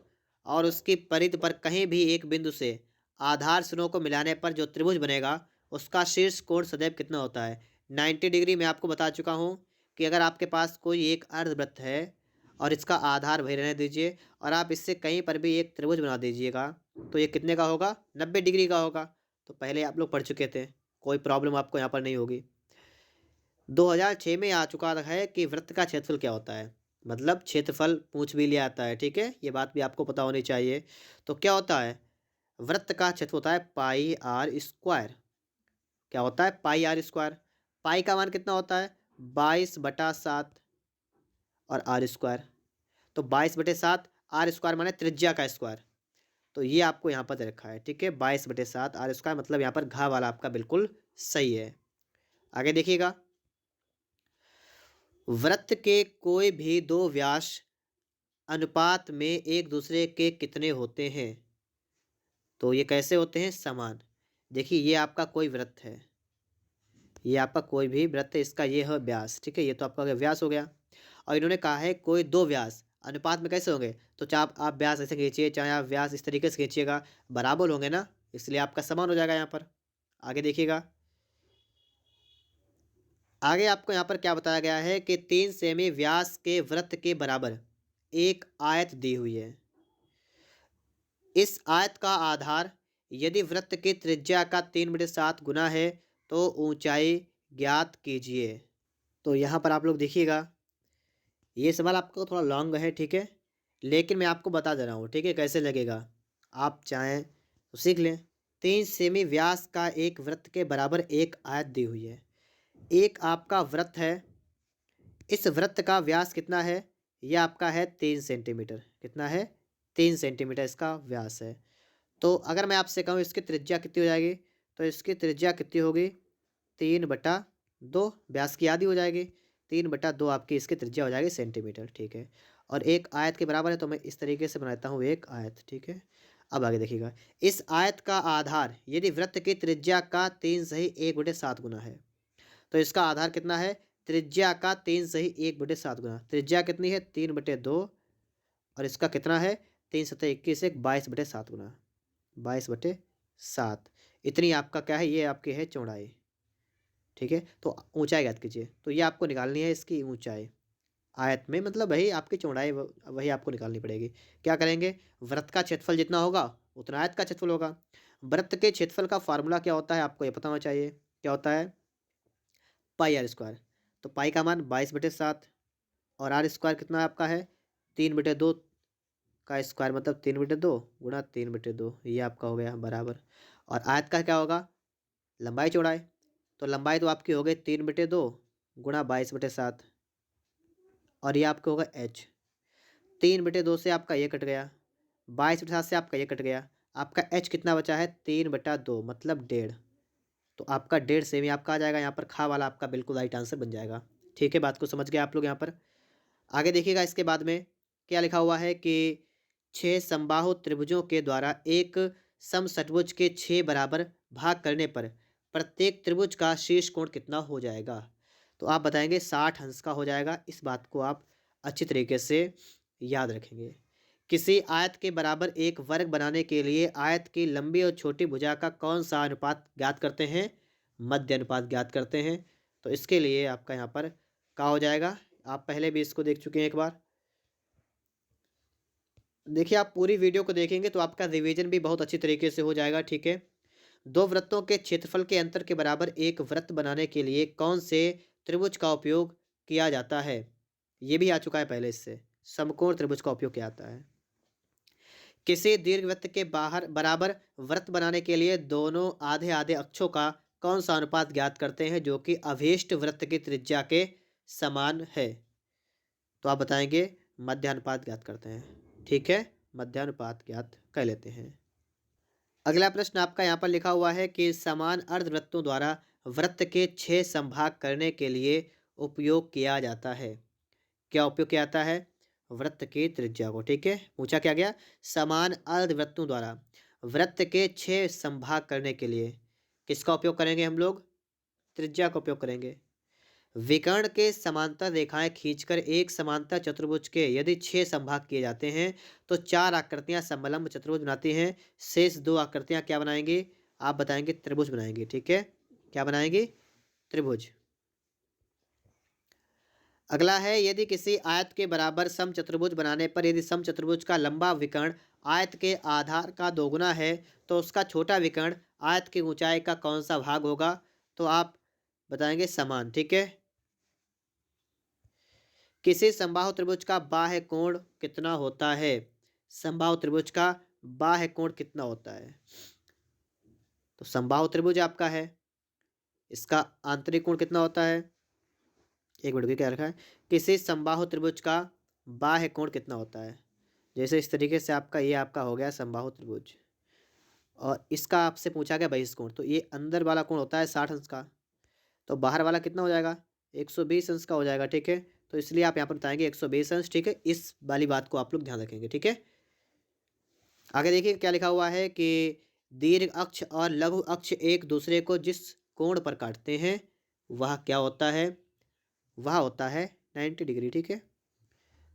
और उसकी परिधि पर कहीं भी एक बिंदु से आधार सिरों को मिलाने पर जो त्रिभुज बनेगा उसका शीर्ष कोण सदैव कितना होता है। 90 डिग्री मैं आपको बता चुका हूँ कि अगर आपके पास कोई एक अर्धवृत्त है और इसका आधार वही रहने दीजिए और आप इससे कहीं पर भी एक त्रिभुज बना दीजिएगा, तो ये कितने का होगा, 90 डिग्री का होगा। तो पहले आप लोग पढ़ चुके थे, कोई प्रॉब्लम आपको यहाँ पर नहीं होगी। 2006 में आ चुका है कि वृत्त का क्षेत्रफल क्या होता है, मतलब क्षेत्रफल पूछ भी लिया आता है, ठीक है, ये बात भी आपको पता होनी चाहिए। तो क्या होता है, वृत्त का क्षेत्र होता है πr²। क्या होता है, πr²। पाई का मान कितना होता है, 22/7 और r², तो 22/7 r² माने त्रिज्या का स्क्वायर, तो ये आपको यहाँ पर दे रखा है, ठीक है, 22/7 r², मतलब यहाँ पर घा वाला आपका बिल्कुल सही है। आगे देखिएगा, वृत्त के कोई भी दो व्यास अनुपात में एक दूसरे के कितने होते हैं। तो ये कैसे होते हैं, समान। देखिए ये आपका कोई वृत्त है, ये आपका कोई भी वृत्त है, इसका ये है व्यास, ठीक है, ये तो आपका व्यास हो गया, और इन्होंने कहा है कोई दो व्यास अनुपात में कैसे होंगे? तो चाहे आप व्यास ऐसे खींचिए, चाहे आप व्यास इस तरीके से खींचिएगा, बराबर होंगे ना, इसलिए आपका समान हो जाएगा यहाँ पर। आगे देखिएगा, आगे आपको यहाँ पर क्या बताया गया है कि 3 सेमी व्यास के वृत्त के बराबर एक आयत दी हुई है। इस आयत का आधार यदि वृत्त की त्रिज्या का 3/7 गुना है तो ऊंचाई ज्ञात कीजिए। तो यहाँ पर आप लोग देखिएगा, ये सवाल आपको थोड़ा लॉन्ग है, ठीक है, लेकिन मैं आपको बता दे रहा हूँ, ठीक है, कैसे लगेगा। आप चाहें तो सीख लें। 3 सेमी व्यास का एक वृत्त के बराबर एक आयत दी हुई है। एक आपका वृत्त है, इस वृत्त का व्यास कितना है? यह आपका है 3 सेंटीमीटर। कितना है? 3 सेंटीमीटर इसका व्यास है। तो अगर मैं आपसे कहूँ इसकी त्रिज्या कितनी हो जाएगी, तो इसकी त्रिज्या कितनी होगी? 3/2, व्यास की आधी हो जाएगी। 3/2 आपकी इसकी त्रिज्या हो जाएगी सेंटीमीटर, ठीक है। और एक आयत के बराबर है, तो मैं इस तरीके से बनाता हूँ एक आयत, ठीक है। अब आगे देखिएगा, इस आयत का आधार यदि वृत्त की त्रिज्या का 3 सही 1/7 गुना है, तो इसका आधार कितना है? त्रिज्या का 3 सही 1/7 गुना। त्रिज्या कितनी है? 3/2, और इसका कितना है? 3 सतह 21, 22/7 गुना, 22/7। इतनी आपका क्या है? ये आपकी है चौड़ाई, ठीक है। तो ऊंचाई ज्ञात कीजिए, तो ये आपको निकालनी है इसकी ऊंचाई। आयत में मतलब वही आपकी चौड़ाई, वही आपको निकालनी पड़ेगी। क्या करेंगे? वृत्त का क्षेत्रफल जितना होगा उतना आयत का क्षेत्रफल होगा। वृत्त के क्षेत्रफल का फार्मूला क्या होता है आपको ये पता होना चाहिए। क्या होता है? पाई आर स्क्वायर। तो पाई का मान 22/7, और आर स्क्वायर कितना आपका है? 3/2 का स्क्वायर, मतलब 3/2 गुणा 3/2, ये आपका हो गया बराबर। और आयत का क्या होगा? लंबाई चौड़ाई। तो लंबाई तो आपकी हो गई 3/2 गुणा 22/7, और ये आपका होगा एच। 3/2 से आपका ये कट गया, 22/7 से आपका ये कट गया, आपका एच कितना बचा है? 3/2, मतलब 1.5। तो आपका 1.5 सेमी आपका आ जाएगा यहाँ पर, खा वाला आपका बिल्कुल राइट आंसर बन जाएगा। ठीक है, बात को समझ गए आप लोग यहाँ पर। आगे देखिएगा, इसके बाद में क्या लिखा हुआ है कि 6 समबाहु त्रिभुजों के द्वारा एक समषट्भुज के 6 बराबर भाग करने पर प्रत्येक त्रिभुज का शीर्ष कोण कितना हो जाएगा? तो आप बताएंगे 60 अंश का हो जाएगा। इस बात को आप अच्छी तरीके से याद रखेंगे। किसी आयत के बराबर एक वर्ग बनाने के लिए आयत की लंबी और छोटी भुजा का कौन सा अनुपात ज्ञात करते हैं? मध्य अनुपात ज्ञात करते हैं। तो इसके लिए आपका यहाँ पर क्या हो जाएगा? आप पहले भी इसको देख चुके हैं एक बार। देखिए, आप पूरी वीडियो को देखेंगे तो आपका रिवीजन भी बहुत अच्छी तरीके से हो जाएगा, ठीक है। दो वृत्तों के क्षेत्रफल के अंतर के बराबर एक वृत्त बनाने के लिए कौन से त्रिभुज का उपयोग किया जाता है? ये भी आ चुका है पहले, इससे समकोण त्रिभुज का उपयोग किया जाता है। किसी दीर्घवृत्त के बाहर बराबर वृत्त बनाने के लिए दोनों आधे आधे अक्षों का कौन सा अनुपात ज्ञात करते हैं जो कि अभीष्ट वृत्त की त्रिज्या के समान है? तो आप बताएंगे मध्यानुपात ज्ञात करते हैं, ठीक है, मध्यानुपात ज्ञात कर लेते हैं। अगला प्रश्न आपका यहाँ पर लिखा हुआ है कि समान अर्धवृत्तों द्वारा वृत्त के 6 संभाग करने के लिए उपयोग किया जाता है। क्या उपयोग किया जाता है? वृत्त की त्रिज्या को, ठीक है। पूछा क्या गया? समान अर्धवृत्तों द्वारा वृत्त के 6 संभाग करने के लिए किसका उपयोग करेंगे हम लोग? त्रिज्या का उपयोग करेंगे। विकर्ण के समांतर रेखाएं खींचकर एक समांतर चतुर्भुज के यदि 6 संभाग किए जाते हैं तो 4 आकृतियां समलंब चतुर्भुज बनाती हैं। शेष 2 आकृतियां क्या बनाएंगी? आप बताएंगे त्रिभुज बनाएंगे, ठीक है। क्या बनाएंगी? त्रिभुज। अगला है, यदि किसी आयत के बराबर समचतुर्भुज बनाने पर यदि समचतुर्भुज का लंबा विकर्ण आयत के आधार का दोगुना है तो उसका छोटा विकर्ण आयत की ऊंचाई का कौन सा भाग होगा? तो आप बताएंगे समान, ठीक है। किसी समबाहु त्रिभुज का बाह्य कोण कितना होता है? समबाहु त्रिभुज का बाह्य कोण कितना होता है? तो समबाहु त्रिभुज आपका है, इसका आंतरिक कोण कितना होता है? एक मिनट, क्या रखा है? किसी समबाहु त्रिभुज का बाह्य कोण कितना होता है? जैसे इस तरीके से आपका ये आपका हो गया समबाहु त्रिभुज, और इसका आपसे पूछा गया बहिष्कोण, तो ये अंदर वाला कोण होता है 60 अंश का, तो बाहर वाला कितना हो जाएगा? 120 अंश का हो जाएगा, ठीक है। तो इसलिए आप यहाँ पर बताएंगे 120 अंश, ठीक है। इस वाली बात को आप लोग ध्यान रखेंगे, ठीक है। आगे देखिए क्या लिखा हुआ है कि दीर्घ अक्ष और लघु अक्ष एक दूसरे को जिस कोण पर काटते हैं वह क्या होता है? वह होता है 90 डिग्री, ठीक है।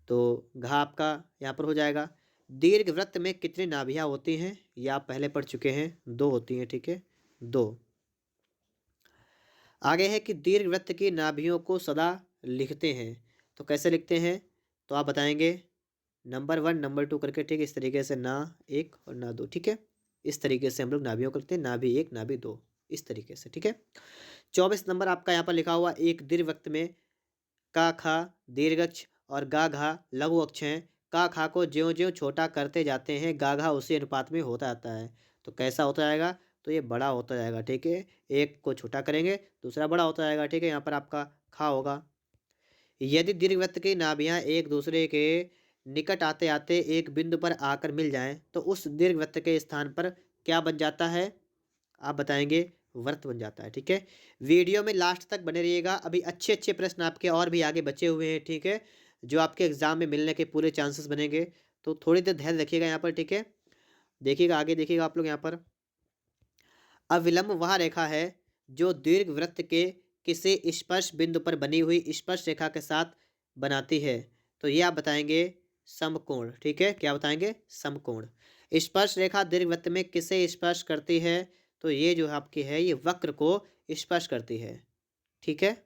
तो घा आपका यहाँ पर हो जाएगा। दीर्घ वृत्त में कितनी नाभियाँ होती हैं, ये आप पहले पढ़ चुके हैं, 2 होती हैं, ठीक है, 2। आगे है कि दीर्घ वृत्त की नाभियों को सदा लिखते हैं, तो कैसे लिखते हैं, तो आप बताएंगे नंबर 1 नंबर 2 करके, ठीक है, इस तरीके से ना 1 और ना 2, ठीक है, इस तरीके से हम लोग नाभियों करते हैं, नाभि 1 नाभि 2, इस तरीके से, ठीक है। 24 नंबर आपका यहाँ पर लिखा हुआ, एक दीर्घ वृत्त में का खा दीर्घक्ष और गा घा लघु अक्ष हैं। का खा को ज्यों ज्यों छोटा करते जाते हैं गा घा उसी अनुपात में होता जाता है। तो कैसा होता जाएगा, तो ये बड़ा होता जाएगा, ठीक है, एक को छोटा करेंगे दूसरा बड़ा होता जाएगा, ठीक है, यहाँ पर आपका खा होगा। यदि दीर्घवृत्त की नाभियाँ एक दूसरे के निकट आते आते एक बिंदु पर आकर मिल जाएं तो उस दीर्घवृत्त के स्थान पर क्या बन जाता है, आप बताएंगे व्रत बन जाता है, ठीक है। वीडियो में लास्ट तक बने रहिएगा, अभी अच्छे अच्छे प्रश्न आपके और भी आगे बचे हुए हैं, ठीक है, जो आपके एग्जाम में मिलने के पूरे चांसेस बनेंगे, तो थोड़ी देर ध्यान रखिएगा यहाँ पर, ठीक है। देखिएगा आगे, देखिएगा आप लोग यहाँ पर, अविलंब वह रेखा है जो दीर्घ वृत्त के किसी स्पर्श बिंदु पर बनी हुई स्पर्श रेखा के साथ बनाती है, तो ये आप बताएंगे समकोण, ठीक है, क्या बताएंगे, समकोण। स्पर्श रेखा दीर्घ वृत्त में किसे स्पर्श करती है, तो ये जो आपकी है ये वक्र को स्पर्श करती है, ठीक है।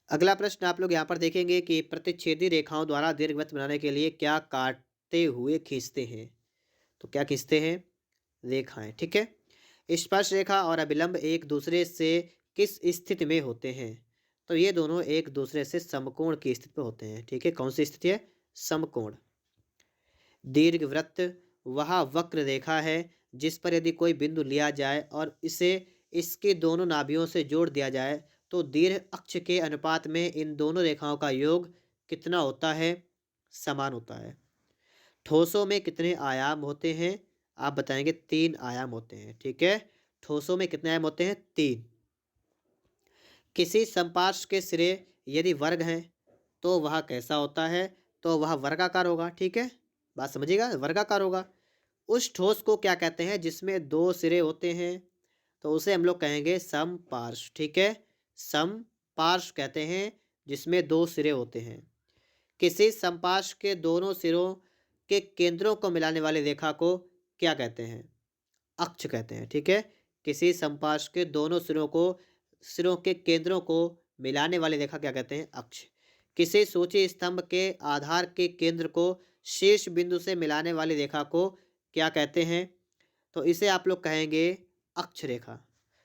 अगला प्रश्न आप लोग यहाँ पर देखेंगे कि प्रतिच्छेदी रेखाओं द्वारा दीर्घवृत्त बनाने के लिए क्या काटते हुए खींचते हैं, तो क्या खींचते हैं, रेखाएं, ठीक है। स्पर्श रेखा और अभिलंब एक दूसरे से किस स्थिति में होते हैं, तो ये दोनों एक दूसरे से समकोण की स्थिति में होते हैं, ठीक है, कौन सी स्थिति है, समकोण। दीर्घवृत्त वह वक्र रेखा है जिस पर यदि कोई बिंदु लिया जाए और इसे इसके दोनों नाभियों से जोड़ दिया जाए तो दीर्घ अक्ष के अनुपात में इन दोनों रेखाओं का योग कितना होता है, समान होता है। ठोसों में कितने आयाम होते हैं, आप बताएंगे 3 आयाम होते हैं, ठीक है, ठोसों में कितने आयाम होते हैं, 3। किसी समपार्श्व के सिरे यदि वर्ग हैं तो वह कैसा होता है, तो वह वर्गाकार होगा, ठीक है, बात समझिएगा, वर्गाकार होगा। उस ठोस को क्या कहते हैं जिसमें 2 सिरे होते हैं, तो उसे हम लोग कहेंगे समपार्श्व, ठीक है, समपार्श्व कहते हैं जिसमें 2 सिरे होते हैं। किसी समपार्श्व के दोनों सिरों के केंद्रों को मिलाने वाली रेखा को क्या कहते हैं, अक्ष कहते हैं, ठीक है। किसी समपार्श्व के दोनों सिरों के केंद्रों को मिलाने वाली रेखा क्या कहते हैं, अक्ष। किसी सूची स्तंभ के आधार के केंद्र को शीर्ष बिंदु से मिलाने वाली रेखा को क्या कहते हैं, तो इसे आप लोग कहेंगे अक्ष रेखा।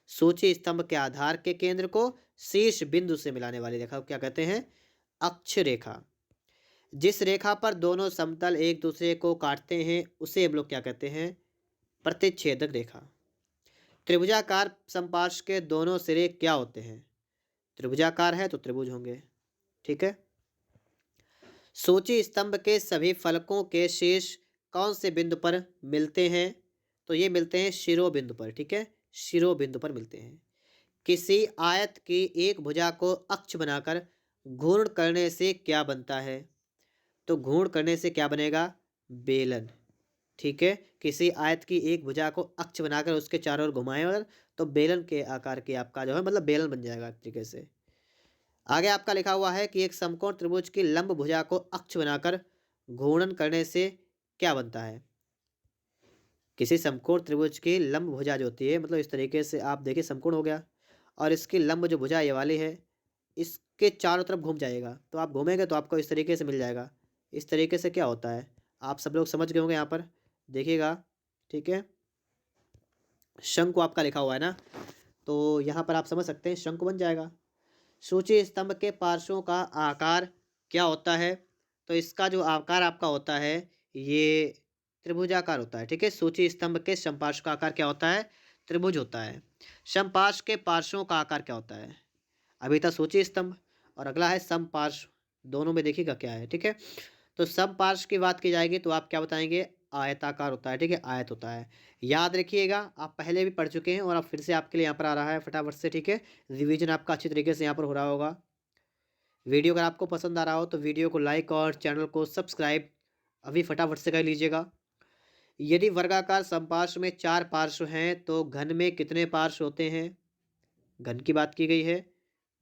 सूची स्तंभ के आधार के केंद्र को शीर्ष बिंदु से मिलाने वाली रेखा को क्या कहते हैं, अक्ष रेखा। जिस रेखा पर दोनों समतल एक दूसरे को काटते हैं उसे हम लोग क्या कहते हैं, प्रतिच्छेदक रेखा। त्रिभुजाकार समपार्श्व के दोनों सिरे क्या होते हैं, त्रिभुजाकार है तो त्रिभुज होंगे, ठीक है। सूची स्तंभ के सभी फलकों के शीर्ष कौन से बिंदु पर मिलते हैं, तो ये मिलते हैं शिरोबिंदु पर, ठीक है, शिरोबिंदु पर मिलते हैं। किसी आयत की एक भुजा को अक्ष बनाकर घूर्ण करने से क्या बनता है, तो घूर्ण करने से क्या बनेगा, बेलन, ठीक है। किसी आयत की एक भुजा को अक्ष बनाकर उसके चारों ओर घुमाएं और तो बेलन के आकार की आपका जो है मतलब बेलन बन जाएगा एक तरीके से। आगे आपका लिखा हुआ है कि एक समकोण त्रिभुज की लंब भुजा को अक्ष बनाकर घूर्णन करने से क्या बनता है। किसी समकोण त्रिभुज की लंब भुजा जो होती है मतलब इस तरीके से आप देखिए समकोण हो गया और इसकी लंब जो भुजा ये वाली है इसके चारों तरफ घूम जाएगा, तो आप घूमेंगे तो आपको इस तरीके से मिल जाएगा। इस तरीके से क्या होता है आप सब लोग समझ गए होंगे, यहाँ पर देखिएगा, ठीक है, शंकु आपका लिखा हुआ है ना, तो यहाँ पर आप समझ सकते हैं शंकु बन जाएगा। सूची स्तंभ के पार्श्वों का आकार क्या होता है, तो इसका जो आकार आपका होता है ये त्रिभुजाकार होता है, ठीक है। सूची स्तंभ के समपार्श्व का आकार क्या होता है, त्रिभुज होता है। समपार्श्व के पार्श्वों का आकार क्या होता है, अभी था सूची स्तंभ और अगला है समपार्श्व, दोनों में देखिएगा क्या है, ठीक है। तो समपार्श्व की बात की जाएगी तो आप क्या बताएंगे, आयताकार होता है, ठीक है, आयत होता है। याद रखिएगा आप पहले भी पढ़ चुके हैं और अब फिर से आपके लिए यहाँ पर आ रहा है फटाफट से, ठीक है, रिवीजन आपका अच्छी तरीके से यहाँ पर हो रहा होगा। वीडियो अगर आपको पसंद आ रहा हो तो वीडियो को लाइक और चैनल को सब्सक्राइब अभी फटाफट से कर लीजिएगा। यदि वर्गाकार समपार्श्व में 4 पार्श्व हैं तो घन में कितने पार्श्व होते हैं, घन की बात की गई है,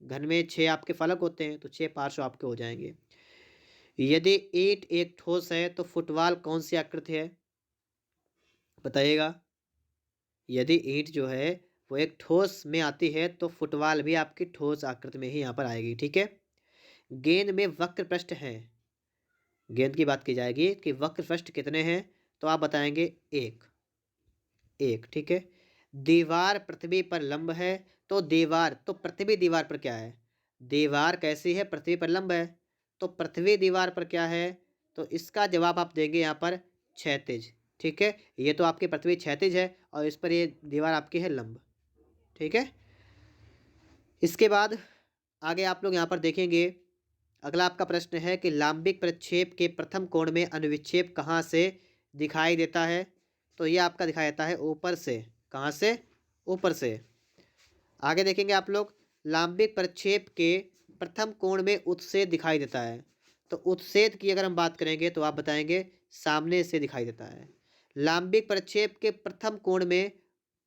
घन में 6 आपके फलक होते हैं तो 6 पार्श्व आपके हो जाएंगे। यदि ईंट एक ठोस है तो फुटबॉल कौन सी आकृति है? बताइएगा। यदि ईंट जो है वो एक ठोस में आती है तो फुटबॉल भी आपकी ठोस आकृति में ही यहाँ पर आएगी। ठीक है। गेंद में वक्र पृष्ठ है। गेंद की बात की जाएगी कि वक्र पृष्ठ कितने हैं, तो आप बताएंगे एक। एक, ठीक है। दीवार पृथ्वी पर लंब है, तो दीवार तो पृथ्वी दीवार पर क्या है? दीवार कैसी है? पृथ्वी पर लंब है। तो पृथ्वी दीवार पर क्या है? तो इसका जवाब आप देंगे यहाँ पर क्षैतिज। ठीक है। ये तो आपकी पृथ्वी क्षैतिज है और इस पर ये दीवार आपकी है लंब। ठीक है। इसके बाद आगे आप लोग यहाँ पर देखेंगे, अगला आपका प्रश्न है कि लांबिक प्रक्षेप के प्रथम कोण में अनुविक्षेप कहाँ से दिखाई देता है? तो ये आपका दिखाई देता है ऊपर से। कहाँ से? ऊपर से। आगे देखेंगे आप लोग, लांबिक प्रक्षेप के प्रथम कोण में उत्सेद दिखाई देता है। तो उत्सेद की अगर हम बात करेंगे तो आप बताएंगे सामने से दिखाई देता है। लांबिक प्रक्षेप के प्रथम कोण में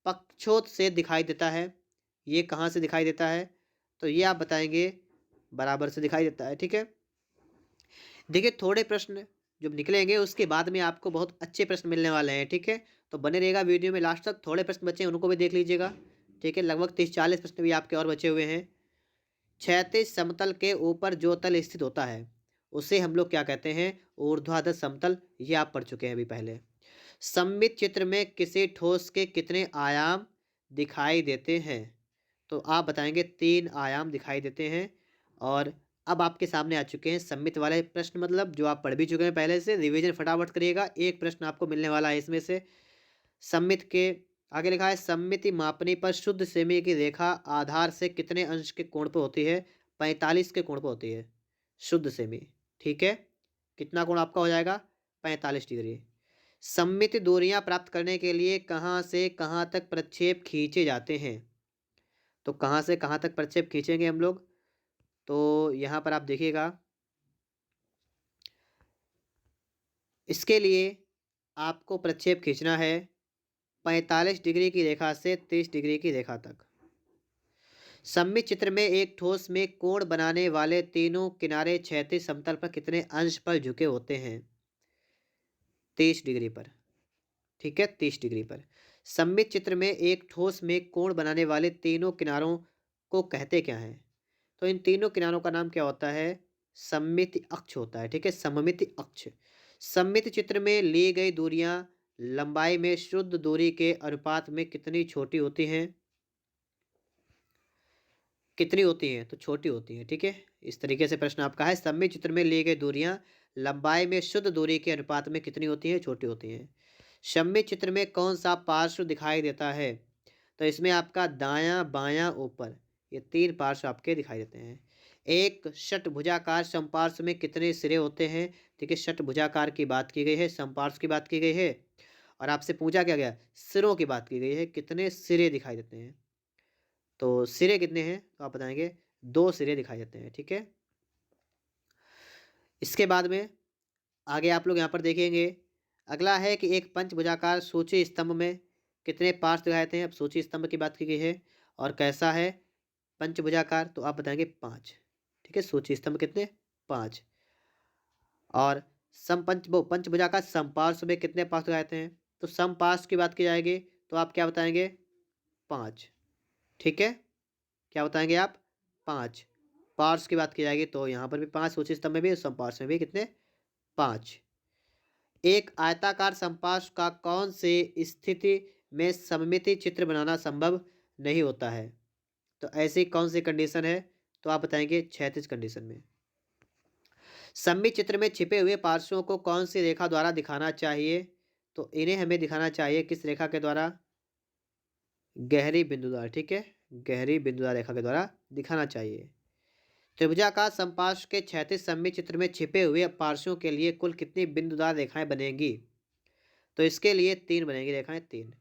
पक्षोत्सेद दिखाई देता है। ये कहाँ से दिखाई देता है? तो ये आप बताएंगे बराबर से दिखाई देता है। ठीक है। देखिए, थोड़े प्रश्न जब निकलेंगे उसके बाद में आपको बहुत अच्छे प्रश्न मिलने वाले हैं। ठीक है। तो बने रहेगा वीडियो में लास्ट तक। थोड़े प्रश्न बचे हैं उनको भी देख लीजिएगा। ठीक है। लगभग 30-40 प्रश्न भी आपके और बचे हुए हैं। क्षैतिज समतल के ऊपर जो तल स्थित होता है उसे हम लोग क्या कहते हैं? ऊर्ध्वाधर समतल। ये आप पढ़ चुके हैं अभी पहले। सममित चित्र में किसी ठोस के कितने आयाम दिखाई देते हैं? तो आप बताएंगे 3 आयाम दिखाई देते हैं। और अब आपके सामने आ चुके हैं सममित वाले प्रश्न, मतलब जो आप पढ़ भी चुके हैं पहले से। रिवीजन फटाफट करिएगा, एक प्रश्न आपको मिलने वाला है इसमें से। सममित के आगे लिखा है, सममिति मापनी पर शुद्ध सेमी की रेखा आधार से कितने अंश के कोण पर होती है? 45 के कोण पर होती है शुद्ध सेमी। ठीक है। कितना कोण आपका हो जाएगा? 45 डिग्री। सममित दूरियां प्राप्त करने के लिए कहाँ से कहाँ तक प्रक्षेप खींचे जाते हैं? तो कहाँ से कहाँ तक प्रक्षेप खींचेंगे हम लोग? तो यहाँ पर आप देखिएगा, इसके लिए आपको प्रक्षेप खींचना है 45 डिग्री की रेखा से 30 डिग्री की रेखा तक। सममित चित्र में एक ठोस में कोण बनाने वाले तीनों किनारे क्षैतिज समतल पर कितने अंश पर झुके होते हैं? 30 डिग्री पर। ठीक है। 30 डिग्री पर। सममित चित्र में एक ठोस में कोण बनाने वाले तीनों किनारों को कहते क्या हैं? तो इन तीनों किनारों का नाम क्या होता है? सममिति अक्ष होता है। ठीक है। सममिति अक्ष। सममित चित्र में ली गई दूरियां लंबाई में शुद्ध दूरी के अनुपात में कितनी छोटी होती हैं? कितनी होती हैं? तो छोटी होती हैं। ठीक है। इस तरीके से प्रश्न आपका है, सममित चित्र में ली गई दूरियां लंबाई में शुद्ध दूरी के अनुपात में कितनी होती हैं? छोटी होती हैं। सममित चित्र में कौन सा पार्श्व दिखाई देता है? तो इसमें आपका दायां, बायां, ऊपर, ये 3 पार्श्व आपके दिखाई देते हैं। एक षटभुजाकार समपार्श्व में कितने सिरे होते हैं? ठीक है। षटभुजाकार की बात की गई है, समपार्श्व की बात की गई है, और आपसे पूछा क्या गया? सिरों की बात की गई है। कितने सिरे दिखाई देते हैं? तो सिरे कितने हैं? तो आप बताएंगे 2 सिरे दिखाई देते हैं। ठीक है। इसके बाद में आगे आप लोग यहाँ पर देखेंगे, अगला है कि एक पंचभुजाकार सूची स्तंभ में कितने पार्श्व दिखाए जाते हैं? अब सूची स्तंभ की बात की गई है और कैसा है? पंचभुजाकार। तो आप बताएंगे 5। ठीक है। सूची स्तंभ कितने? 5। और समपंच वो पंचभुजाकार समपार्श्व में कितने पार्श्व दिखाए जाते हैं? तो समपार्श्व की बात की जाएगी तो आप क्या बताएंगे? 5। ठीक है। क्या बताएंगे आप? 5। पार्श्व की बात की जाएगी तो यहाँ पर भी 5, सूची स्तंभ में भी, समपार्श्व में भी कितने? 5। एक आयताकार समपार्श्व का कौन सी स्थिति में सममिति चित्र बनाना संभव नहीं होता है? तो ऐसी कौन सी कंडीशन है? तो आप बताएंगे क्षैतिज कंडीशन में। सममित चित्र में छिपे हुए पार्श्वों को कौन सी रेखा द्वारा दिखाना चाहिए? तो इन्हें हमें दिखाना चाहिए किस रेखा के द्वारा? गहरी बिंदुदार। ठीक है। गहरी बिंदुदार रेखा के द्वारा दिखाना चाहिए। त्रिभुजाकार समपार्श्व के क्षैतिज सममित चित्र में छिपे हुए पार्श्वों के लिए कुल कितनी बिंदुदार रेखाएं बनेंगी? तो इसके लिए 3 बनेंगी रेखाएं, 3।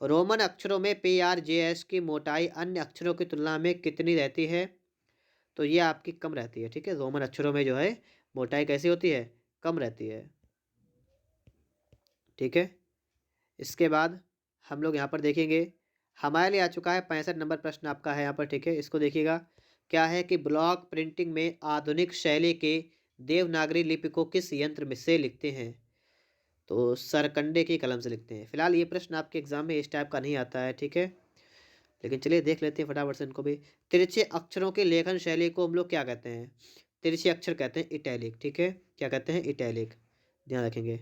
रोमन अक्षरों में PRJS की मोटाई अन्य अक्षरों की तुलना में कितनी रहती है? तो ये आपकी कम रहती है। ठीक है। रोमन अक्षरों में जो है मोटाई कैसी होती है? कम रहती है। ठीक है। इसके बाद हम लोग यहाँ पर देखेंगे, हमारे लिए आ चुका है 65 नंबर प्रश्न आपका है यहाँ पर। ठीक है। इसको देखिएगा, क्या है कि ब्लॉक प्रिंटिंग में आधुनिक शैली के देवनागरी लिपि को किस यंत्र में से लिखते हैं? तो सरकंडे की कलम से लिखते हैं। फिलहाल ये प्रश्न आपके एग्जाम में इस टाइप का नहीं आता है, ठीक है। लेकिन चलिए देख लेते हैं फटाफट से इनको भी। तिरछे अक्षरों की लेखन शैली को हम लोग क्या कहते हैं? तिरछे अक्षर कहते हैं इटैलिक, ठीक है। क्या कहते हैं? इटैलिक। ध्यान रखेंगे।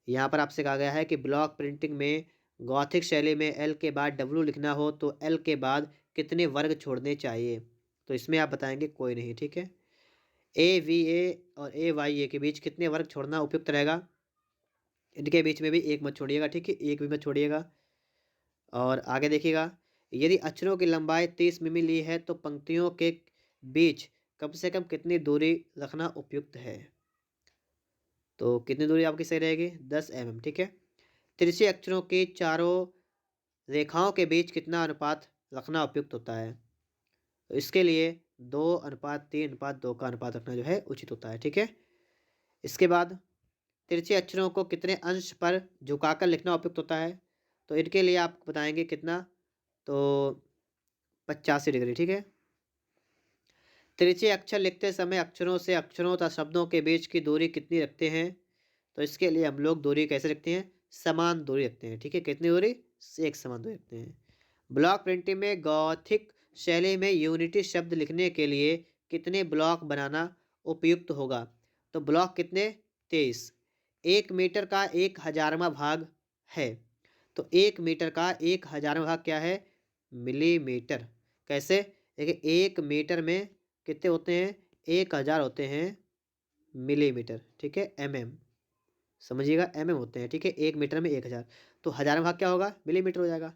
यहाँ पर आपसे कहा गया है कि ब्लॉक प्रिंटिंग में गॉथिक शैली में एल के बाद डब्ल्यू लिखना हो तो एल के बाद कितने वर्ग छोड़ने चाहिए? तो इसमें आप बताएंगे कोई नहीं, ठीक है। ए वी ए और ए वाई ए के बीच कितने वर्ग छोड़ना उपयुक्त रहेगा? इनके बीच में भी एक मत छोड़िएगा, ठीक है, एक भी मत छोड़िएगा। और आगे देखिएगा, यदि अक्षरों की लंबाई 30 मिमी ली है तो पंक्तियों के बीच कम से कम कितनी दूरी रखना उपयुक्त है? तो कितनी दूरी आपकी सही रहेगी? 10 mm, ठीक है। तिरछे अक्षरों की चारों रेखाओं के बीच कितना अनुपात रखना उपयुक्त होता है? तो इसके लिए 2:3:2 का अनुपात रखना जो है उचित होता है, ठीक है। इसके बाद तिरछे अक्षरों को कितने अंश पर झुकाकर लिखना उपयुक्त होता है? तो इनके लिए आप बताएंगे कितना? तो 85 डिग्री, ठीक है। तिरछे अक्षर लिखते समय अक्षरों से अक्षरों तथा शब्दों के बीच की दूरी कितनी रखते हैं? तो इसके लिए हम लोग दूरी कैसे रखते हैं? समान दूरी रखते हैं, ठीक है। कितनी दूरी? एक समान दूरी रखते हैं। ब्लॉक प्रिंटिंग में गॉथिक शैली में यूनिटी शब्द लिखने के लिए कितने ब्लॉक बनाना उपयुक्त होगा? तो ब्लॉक कितने? 23। 1 मीटर का 1,000वां भाग है। तो 1 मीटर का 1,000वां भाग क्या है? मिलीमीटर। कैसे? देखिए 1 मीटर में कितने होते हैं? 1,000 होते हैं मिलीमीटर, ठीक है। mm समझिएगा, mm होते हैं, ठीक है। 1 मीटर में 1,000, तो हजारवां भाग क्या होगा? मिलीमीटर हो जाएगा।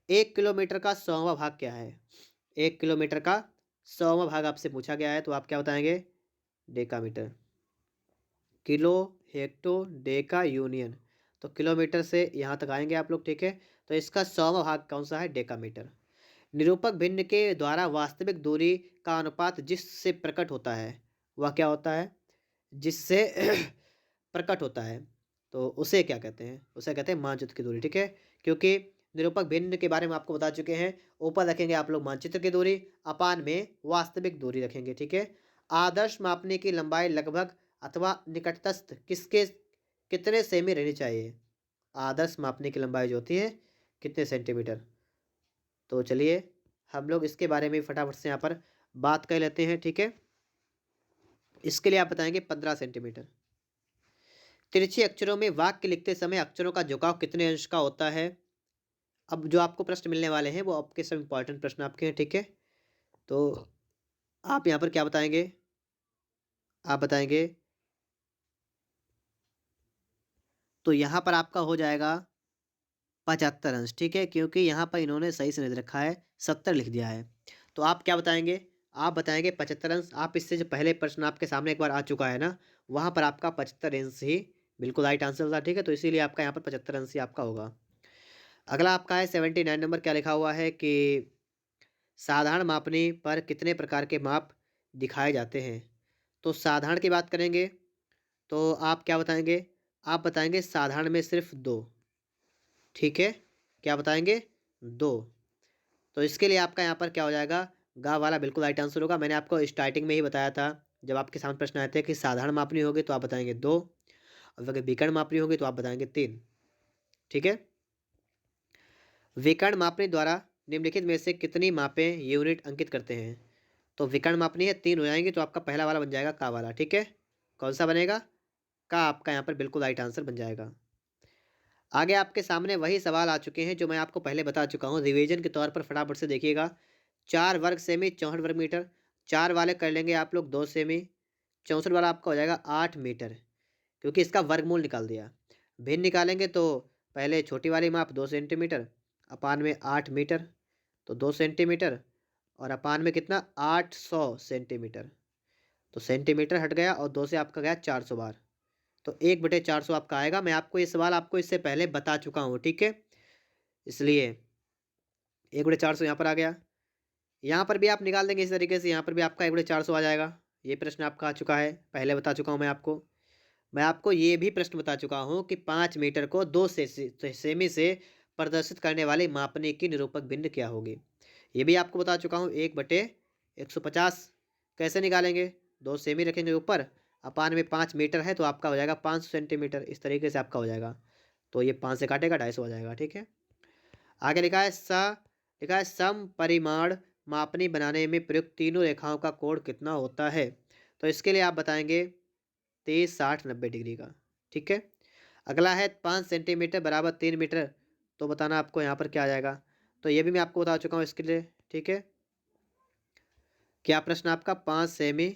1 किलोमीटर का 100वां भाग क्या है? 1 किलोमीटर का 100वां भाग आपसे पूछा गया है, तो आप क्या बताएंगे? Decametre. Kilo, hecto, deca, union. तो किलोमीटर से यहाँ तक आएंगे आप लोग, ठीक है। तो इसका 100वां भाग कौन सा है? डेकामीटर। निरूपक भिन्न के द्वारा वास्तविक दूरी का अनुपात जिससे प्रकट होता है वह क्या होता है? जिससे प्रकट होता है, तो उसे क्या कहते हैं? उसे कहते हैं मानचित्र की दूरी, ठीक है। क्योंकि निरूपक भिन्न के बारे में आपको बता चुके हैं। ऊपर रखेंगे आप लोग मानचित्र की दूरी, अपान में वास्तविक दूरी रखेंगे, ठीक है। आदर्श मापने की लंबाई लगभग अथवा निकटस्थ किसके कितने सेमी रहनी चाहिए? आदर्श मापने की लंबाई जो होती है कितने सेंटीमीटर? तो चलिए हम लोग इसके बारे में फटाफट से यहाँ पर बात कर लेते हैं, ठीक है। इसके लिए आप बताएंगे 15 सेंटीमीटर। तिरछे अक्षरों में वाक्य लिखते समय अक्षरों का झुकाव कितने अंश का होता है? अब जो आपको प्रश्न मिलने वाले हैं वो आपके सब इंपॉर्टेंट प्रश्न आपके हैं, ठीक है। तो आप यहाँ पर क्या बताएंगे? आप बताएंगे तो यहाँ पर आपका हो जाएगा 75 अंश, ठीक है। क्योंकि यहाँ पर इन्होंने सही से नहीं रखा है, 70 लिख दिया है। तो आप क्या बताएंगे? आप बताएंगे 75 अंश। आप इससे जो पहले प्रश्न आपके सामने एक बार आ चुका है ना, वहाँ पर आपका 75 अंश ही बिल्कुल राइट आंसर था, ठीक है। तो इसीलिए आपका यहाँ पर 75 अंश ही आपका होगा। अगला आपका है 79 नंबर। क्या लिखा हुआ है कि साधारण मापनी पर कितने प्रकार के माप दिखाए जाते हैं? तो साधारण की बात करेंगे तो आप क्या बताएंगे? आप बताएंगे साधारण में सिर्फ 2, ठीक है। क्या बताएंगे? 2। तो इसके लिए आपका यहाँ पर क्या हो जाएगा? गा वाला बिल्कुल राइट आंसर होगा। मैंने आपको स्टार्टिंग में ही बताया था, जब आपके सामने प्रश्न आए थे कि साधारण मापनी होगी तो आप बताएंगे 2, और अगर विकर्ण मापनी होगी तो आप बताएंगे 3, ठीक है। विकर्ण मापनी द्वारा निम्नलिखित में से कितनी मापें यूनिट अंकित करते हैं? तो विकर्ण मापनी है, 3 हो जाएंगे, तो आपका पहला वाला बन जाएगा का वाला, ठीक है। कौन सा बनेगा? का आपका यहाँ पर बिल्कुल राइट आंसर बन जाएगा। आगे आपके सामने वही सवाल आ चुके हैं जो मैं आपको पहले बता चुका हूँ। रिवीजन के तौर पर फटाफट से देखिएगा। 4 वर्ग सेमी 64 वर्ग मीटर। 4 वाले कर लेंगे आप लोग 2 सेमी। 64 वाला आपका हो जाएगा 8 मीटर, क्योंकि इसका वर्गमूल निकाल दिया। भिन्न निकालेंगे तो पहले छोटी वाली माप 2 सेंटीमीटर, अपान में 8 मीटर, तो 2 सेंटीमीटर, और अपान में कितना? 800 सेंटीमीटर। तो सेंटीमीटर हट गया और 2 से आपका गया 400 बार, तो 1/400 आपका आएगा। मैं आपको ये सवाल आपको इससे पहले बता चुका हूँ, ठीक है। इसलिए 1/400 यहाँ पर आ गया। यहाँ पर भी आप निकाल देंगे इस तरीके से, यहाँ पर भी आपका 1/400 आ जाएगा। ये प्रश्न आपका आ चुका है, पहले बता चुका हूँ मैं आपको ये भी प्रश्न बता चुका हूँ कि 5 मीटर को 2 सेमी से प्रदर्शित करने वाली मापने की निरूपक भिन्न क्या होगी, ये भी आपको बता चुका हूँ। 1/150 कैसे निकालेंगे? 2 सेमी रखेंगे ऊपर, अपान में 5 मीटर है तो आपका हो जाएगा 500 सेंटीमीटर। इस तरीके से आपका हो जाएगा। तो ये 5 से काटेगा 250 हो जाएगा। ठीक है। आगे लिखा है सम परिमाण मापनी बनाने में प्रयुक्त तीनों रेखाओं का कोण कितना होता है। तो इसके लिए आप बताएंगे 30, 60, 90 डिग्री का। ठीक है। अगला है 5 सेंटीमीटर बराबर 3 मीटर। तो बताना आपको यहाँ पर क्या आ जाएगा। तो ये भी मैं आपको बता चुका हूँ इसके लिए। ठीक है। क्या प्रश्न आपका 5 सेमी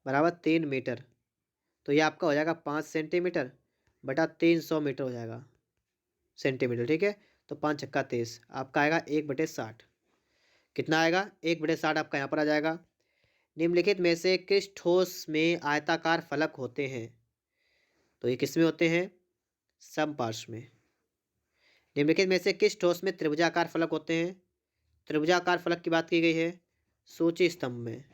बराबर 3 मीटर। तो ये आपका हो जाएगा 5 सेंटीमीटर बटा 300 मीटर हो जाएगा सेंटीमीटर। ठीक है। तो 5 छक्का 30 आपका आएगा 1/60। कितना आएगा 1/60 आपका यहाँ पर आ जाएगा। निम्नलिखित में से किस ठोस में आयताकार फलक होते हैं। तो ये किस में होते हैं, समपार्श्व में। निम्नलिखित में से किस ठोस में त्रिभुजाकार फलक होते हैं। त्रिभुजाकार फलक की बात की गई है सूची स्तंभ में।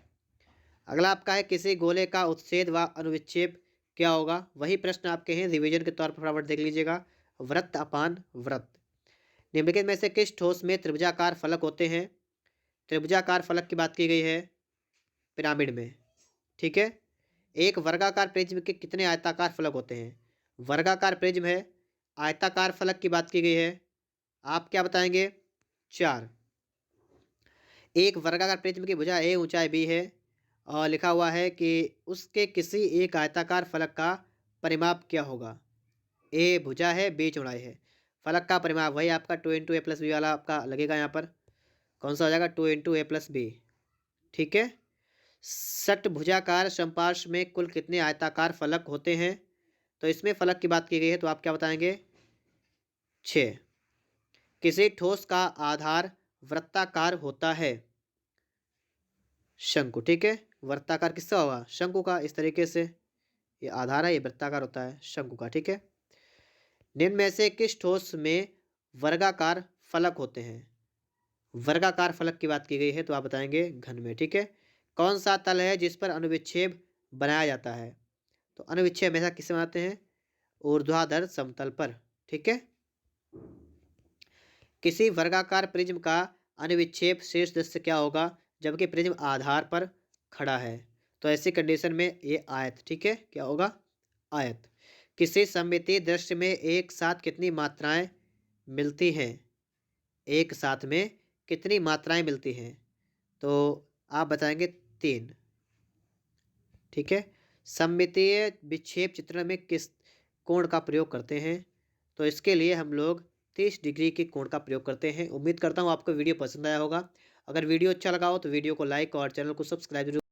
अगला आपका है किसी गोले का उच्छेद व अनुविच्छेद क्या होगा। वही प्रश्न आपके हैं रिवीजन के तौर पर फटाफट देख लीजिएगा। वृत्त अपान वृत्त। निम्नलिखित में से किस ठोस में त्रिभुजाकार फलक होते हैं। त्रिभुजाकार फलक की बात की गई है पिरामिड में। ठीक है। एक वर्गाकार प्रिज्म के कितने आयताकार फलक होते हैं। वर्गाकार प्रिज्म है। आयताकार फलक की बात की गई है, आप क्या बताएंगे 4। एक वर्गाकार प्रिज्म की भुजा ए ऊंचाई बी है और लिखा हुआ है कि उसके किसी एक आयताकार फलक का परिमाप क्या होगा। ए भुजा है, बी चौड़ाई है। फलक का परिमाप वही आपका 2 × a + b वाला आपका लगेगा यहाँ पर। कौन सा हो जाएगा 2 × a + b। ठीक है। षटभुजाकार समपार्श्व में कुल कितने आयताकार फलक होते हैं। तो इसमें फलक की बात की गई है तो आप क्या बताएंगे 6। किसी ठोस का आधार वृत्ताकार होता है। शंकु। ठीक है। वृत्ताकार किसका होगा शंकु का। इस तरीके से ये आधार है, ये वृत्ताकार होता है शंकु का। ठीक है। निम्न में से किस ठोस में वर्गाकार फलक होते हैं। वर्गाकार फलक की बात की गई है तो आप बताएंगे घन में। ठीक है। कौन सा तल है जिस पर अनुविच्छेद बनाया जाता है। तो अनुविच्छेद हमेशा किससे बनाते हैं ऊर्ध्वाधर समतल पर। ठीक है। किसी वर्गाकार प्रिज्म का अनुविच्छेद शीर्ष दृश्य क्या होगा जबकि प्रिज्म आधार पर खड़ा है। तो ऐसी कंडीशन में ये आयत। ठीक है। क्या होगा आयत। किसी सममितीय दृश्य में एक साथ कितनी मात्राएं मिलती हैं। एक साथ में कितनी मात्राएं मिलती हैं। तो आप बताएंगे 3। ठीक है। सममितीय विक्षेप चित्रण में किस कोण का प्रयोग करते हैं। तो इसके लिए हम लोग 30 डिग्री के कोण का प्रयोग करते हैं। उम्मीद करता हूँ आपको वीडियो पसंद आया होगा। अगर वीडियो अच्छा लगा हो तो वीडियो को लाइक और चैनल को सब्सक्राइब जरूर